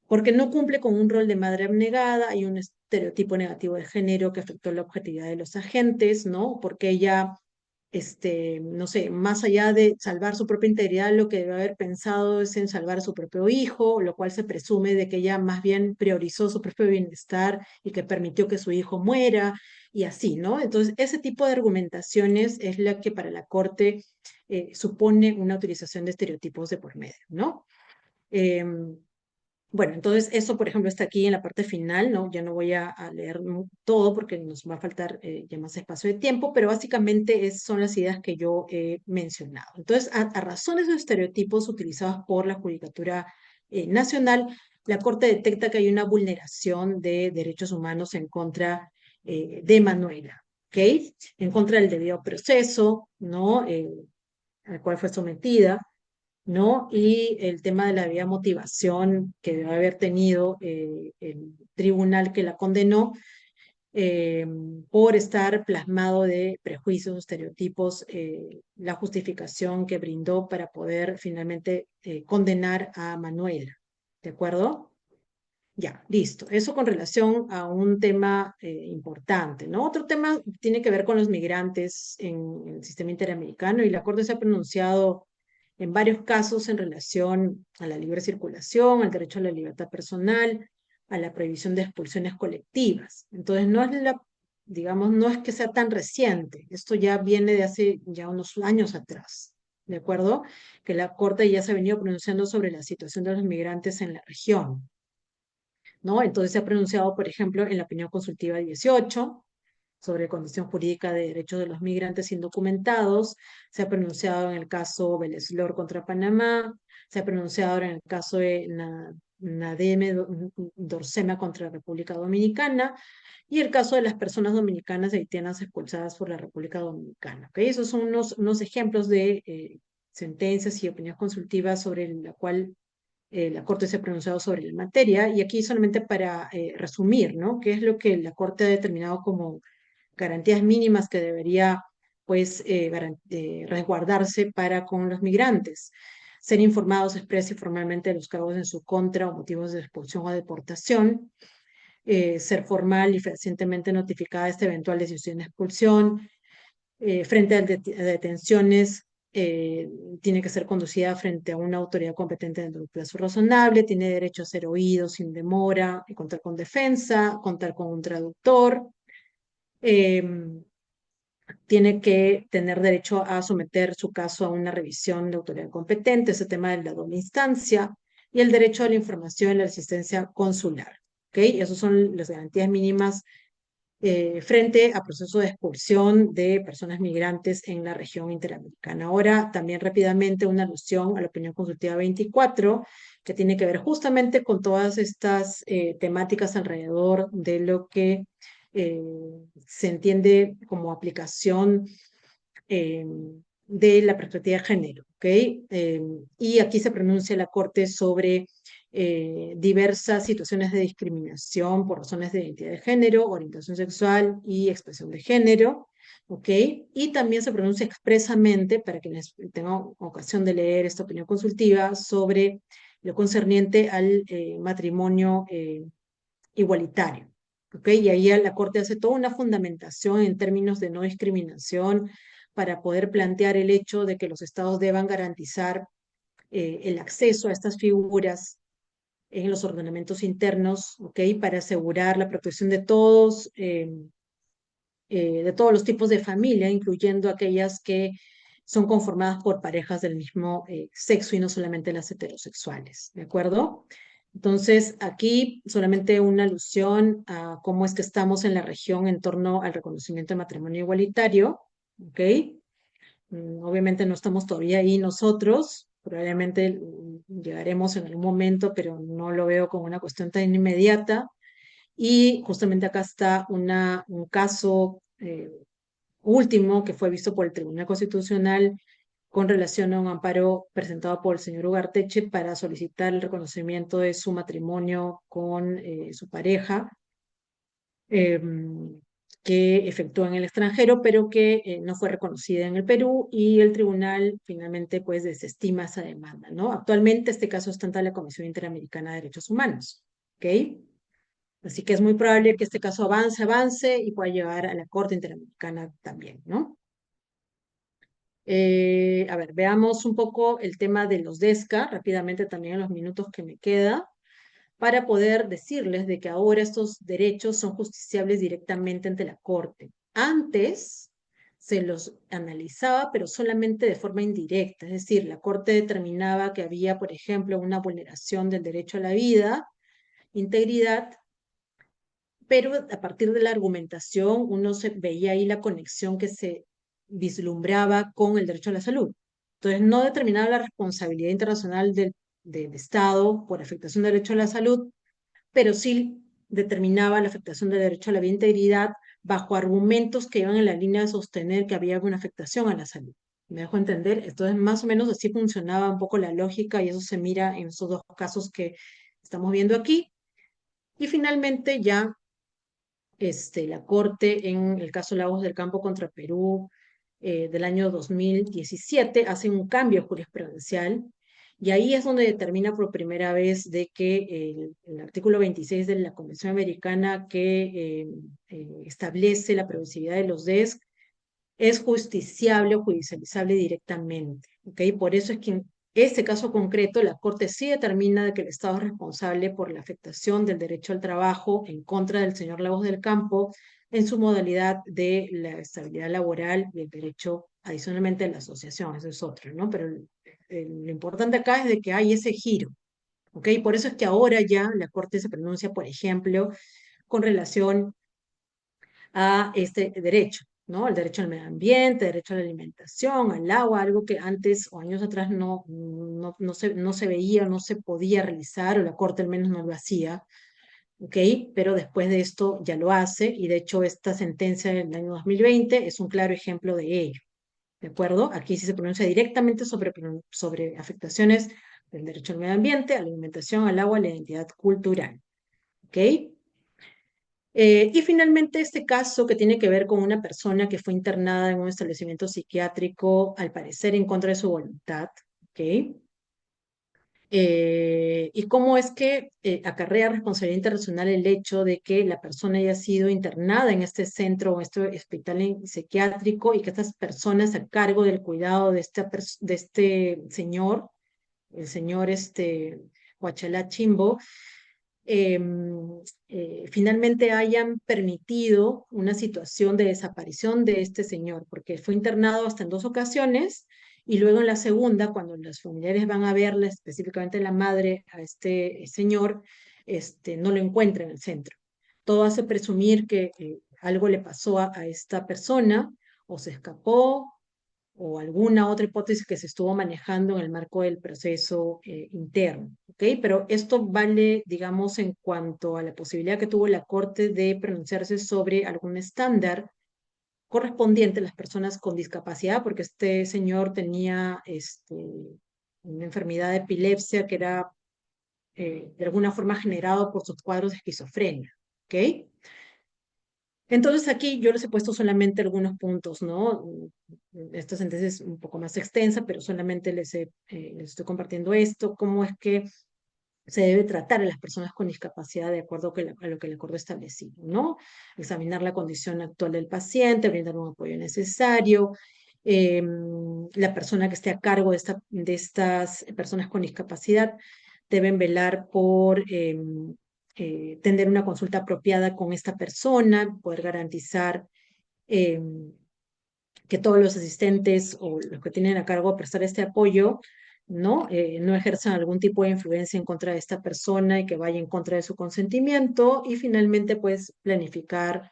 Porque no cumple con un rol de madre abnegada, hay un estereotipo negativo de género que afectó la objetividad de los agentes, ¿no? Porque ella no sé, más allá de salvar su propia integridad, lo que debe haber pensado es en salvar a su propio hijo, lo cual se presume de que ella más bien priorizó su propio bienestar y que permitió que su hijo muera y así, ¿no? Entonces, ese tipo de argumentaciones es la que para la Corte supone una utilización de estereotipos de por medio, ¿no? Bueno, entonces eso, por ejemplo, está aquí en la parte final, ¿no? Ya no voy a leer todo porque nos va a faltar ya más espacio de tiempo, pero básicamente son las ideas que yo he mencionado. Entonces, a razón de esos estereotipos utilizados por la Judicatura Nacional, la Corte detecta que hay una vulneración de derechos humanos en contra de Manuela, ¿ok? En contra del debido proceso, ¿no? Al cual fue sometida, ¿no? Y el tema de la debida motivación que debe haber tenido el tribunal que la condenó eh, por estar plasmado de prejuicios, estereotipos, la justificación que brindó para poder finalmente condenar a Manuela. ¿De acuerdo? Ya, listo. Eso con relación a un tema importante, ¿no? Otro tema tiene que ver con los migrantes en el sistema interamericano y la Corte se ha pronunciado en varios casos en relación a la libre circulación, al derecho a la libertad personal, a la prohibición de expulsiones colectivas. Entonces, digamos, no es que sea tan reciente, esto ya viene de hace ya unos años atrás, ¿de acuerdo? Que la Corte ya se ha venido pronunciando sobre la situación de los migrantes en la región. ¿No? Entonces se ha pronunciado, por ejemplo, en la opinión consultiva 18 sobre condición jurídica de derechos de los migrantes indocumentados, se ha pronunciado en el caso Vélez-Lor contra Panamá, se ha pronunciado ahora en el caso de Nademe Dorsema contra República Dominicana, y el caso de las personas dominicanas y haitianas expulsadas por la República Dominicana. ¿Okay? Esos son unos ejemplos de sentencias y opiniones consultivas sobre la cual la Corte se ha pronunciado sobre la materia, y aquí solamente para resumir, ¿no? ¿Qué es lo que la Corte ha determinado como garantías mínimas que debería, pues, resguardarse para con los migrantes? Ser informados expresa y formalmente de los cargos en su contra o motivos de expulsión o deportación, ser formal y fehacientemente notificada esta eventual decisión de expulsión, frente a detenciones, tiene que ser conducida frente a una autoridad competente dentro de un plazo razonable, tiene derecho a ser oído sin demora, y contar con defensa, contar con un traductor, eh, tiene que tener derecho a someter su caso a una revisión de autoridad competente, ese tema de la doble instancia, y el derecho a la información y la asistencia consular. ¿Okay? Esas son las garantías mínimas frente a proceso de expulsión de personas migrantes en la región interamericana. Ahora, también rápidamente una alusión a la opinión consultiva 24, que tiene que ver justamente con todas estas temáticas alrededor de lo que eh, se entiende como aplicación eh, de la perspectiva de género. ¿Okay? Y aquí se pronuncia la Corte sobre diversas situaciones de discriminación por razones de identidad de género, orientación sexual y expresión de género. ¿Ok? Y también se pronuncia expresamente, para quienes tengan ocasión de leer esta opinión consultiva, sobre lo concerniente al matrimonio igualitario. ¿Ok? Y ahí la Corte hace toda una fundamentación en términos de no discriminación para poder plantear el hecho de que los estados deban garantizar el acceso a estas figuras en los ordenamientos internos, ¿ok? Para asegurar la protección de todos los tipos de familia, incluyendo aquellas que son conformadas por parejas del mismo sexo y no solamente las heterosexuales, ¿de acuerdo? Entonces, aquí solamente una alusión a cómo es que estamos en la región en torno al reconocimiento de matrimonio igualitario, ¿ok? Obviamente no estamos todavía ahí nosotros, probablemente llegaremos en algún momento, pero no lo veo como una cuestión tan inmediata. Y justamente acá está un caso último que fue visto por el Tribunal Constitucional con relación a un amparo presentado por el señor Ugarteche para solicitar el reconocimiento de su matrimonio con su pareja, eh, que efectuó en el extranjero, pero que no fue reconocida en el Perú, y el tribunal finalmente pues desestima esa demanda, ¿no? Actualmente este caso está ante la Comisión Interamericana de Derechos Humanos, ¿ok? Así que es muy probable que este caso avance y pueda llegar a la Corte Interamericana también, ¿no? A ver, veamos un poco el tema de los DESCA, rápidamente también en los minutos que me queda, para poder decirles de que ahora estos derechos son justiciables directamente ante la Corte. Antes se los analizaba, pero solamente de forma indirecta, es decir, la Corte determinaba que había, por ejemplo, una vulneración del derecho a la vida, integridad, pero a partir de la argumentación uno se veía ahí la conexión que se vislumbraba con el derecho a la salud. Entonces, no determinaba la responsabilidad internacional del Estado por afectación del derecho a la salud, pero sí determinaba la afectación del derecho a la vida e integridad bajo argumentos que iban en la línea de sostener que había alguna afectación a la salud. ¿Me dejo entender? Entonces, más o menos así funcionaba un poco la lógica y eso se mira en esos dos casos que estamos viendo aquí. Y finalmente ya la Corte, en el caso Lagos del Campo contra Perú del año 2017, hace un cambio jurisprudencial y ahí es donde determina por primera vez de que el artículo 26 de la Convención Americana que establece la previsibilidad de los DES es justiciable o judicializable directamente, ¿ok? Por eso es que en este caso concreto la Corte sí determina de que el Estado es responsable por la afectación del derecho al trabajo en contra del señor Lagos del Campo en su modalidad de la estabilidad laboral y el derecho adicionalmente a la asociación, eso es otro, ¿no? Pero lo importante acá es de que hay ese giro, ¿ok? Por eso es que ahora ya la Corte se pronuncia, por ejemplo, con relación a este derecho, ¿no? El derecho al medio ambiente, derecho a la alimentación, al agua, algo que antes o años atrás no se veía, no se podía realizar, o la Corte al menos no lo hacía, ¿ok? Pero después de esto ya lo hace, y de hecho esta sentencia del año 2020 es un claro ejemplo de ello, ¿de acuerdo? Aquí sí se pronuncia directamente sobre afectaciones del derecho al medio ambiente, a la alimentación, al agua, a la identidad cultural, ¿ok? Y finalmente este caso que tiene que ver con una persona que fue internada en un establecimiento psiquiátrico, al parecer en contra de su voluntad, ¿ok? Y cómo es que acarrea responsabilidad internacional el hecho de que la persona haya sido internada en este centro o este hospital psiquiátrico y que estas personas a cargo del cuidado de este señor, el señor Huachalá Chimbo, eh, finalmente hayan permitido una situación de desaparición de este señor, porque fue internado hasta en 2 ocasiones y luego en la segunda, cuando los familiares van a verle, específicamente la madre, a este señor, no lo encuentra en el centro. Todo hace presumir que algo le pasó a esta persona, o se escapó, o alguna otra hipótesis que se estuvo manejando en el marco del proceso interno, ¿ok? Pero esto vale, digamos, en cuanto a la posibilidad que tuvo la Corte de pronunciarse sobre algún estándar correspondiente a las personas con discapacidad, porque este señor tenía una enfermedad de epilepsia que era de alguna forma generado por sus cuadros de esquizofrenia, ¿ok? Entonces aquí yo les he puesto solamente algunos puntos, ¿no? Esta sentencia es un poco más extensa, pero solamente les estoy compartiendo esto, cómo es que se debe tratar a las personas con discapacidad de acuerdo a lo que el acuerdo establecido, ¿no? Examinar la condición actual del paciente, brindar un apoyo necesario, la persona que esté a cargo de estas personas con discapacidad deben velar por tener una consulta apropiada con esta persona, poder garantizar que todos los asistentes o los que tienen a cargo prestar este apoyo, ¿no? No ejerzan algún tipo de influencia en contra de esta persona y que vaya en contra de su consentimiento. Y finalmente, pues, planificar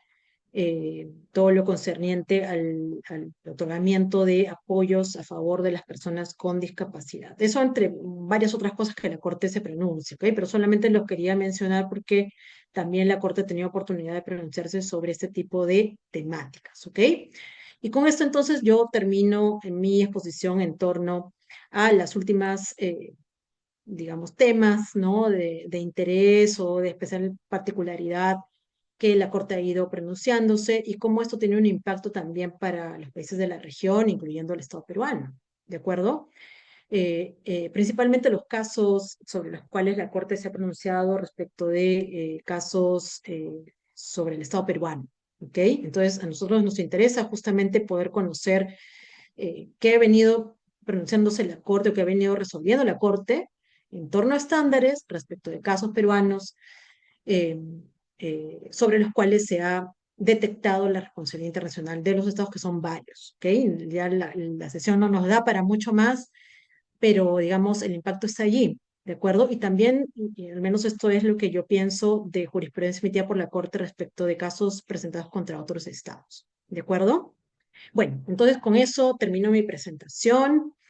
todo lo concerniente al otorgamiento de apoyos a favor de las personas con discapacidad. Eso entre varias otras cosas que la Corte se pronuncia, ¿ok? Pero solamente los quería mencionar porque también la Corte tenía oportunidad de pronunciarse sobre este tipo de temáticas, ¿ok? Y con esto entonces yo termino en mi exposición en torno a las últimas, digamos, temas, ¿no? De interés o de especial particularidad que la Corte ha ido pronunciándose y cómo esto tiene un impacto también para los países de la región, incluyendo el Estado peruano, ¿de acuerdo? Principalmente los casos sobre los cuales la Corte se ha pronunciado respecto de casos sobre el Estado peruano, ¿ok? Entonces, a nosotros nos interesa justamente poder conocer qué ha venido pronunciándose la Corte o qué ha venido resolviendo la Corte en torno a estándares respecto de casos peruanos eh, sobre los cuales se ha detectado la responsabilidad internacional de los estados, que son varios. ¿Okay? Ya la sesión no nos da para mucho más, pero digamos, el impacto está allí. ¿De acuerdo? Y también, y al menos esto es lo que yo pienso de jurisprudencia emitida por la Corte respecto de casos presentados contra otros estados. ¿De acuerdo? Bueno, entonces con eso termino mi presentación.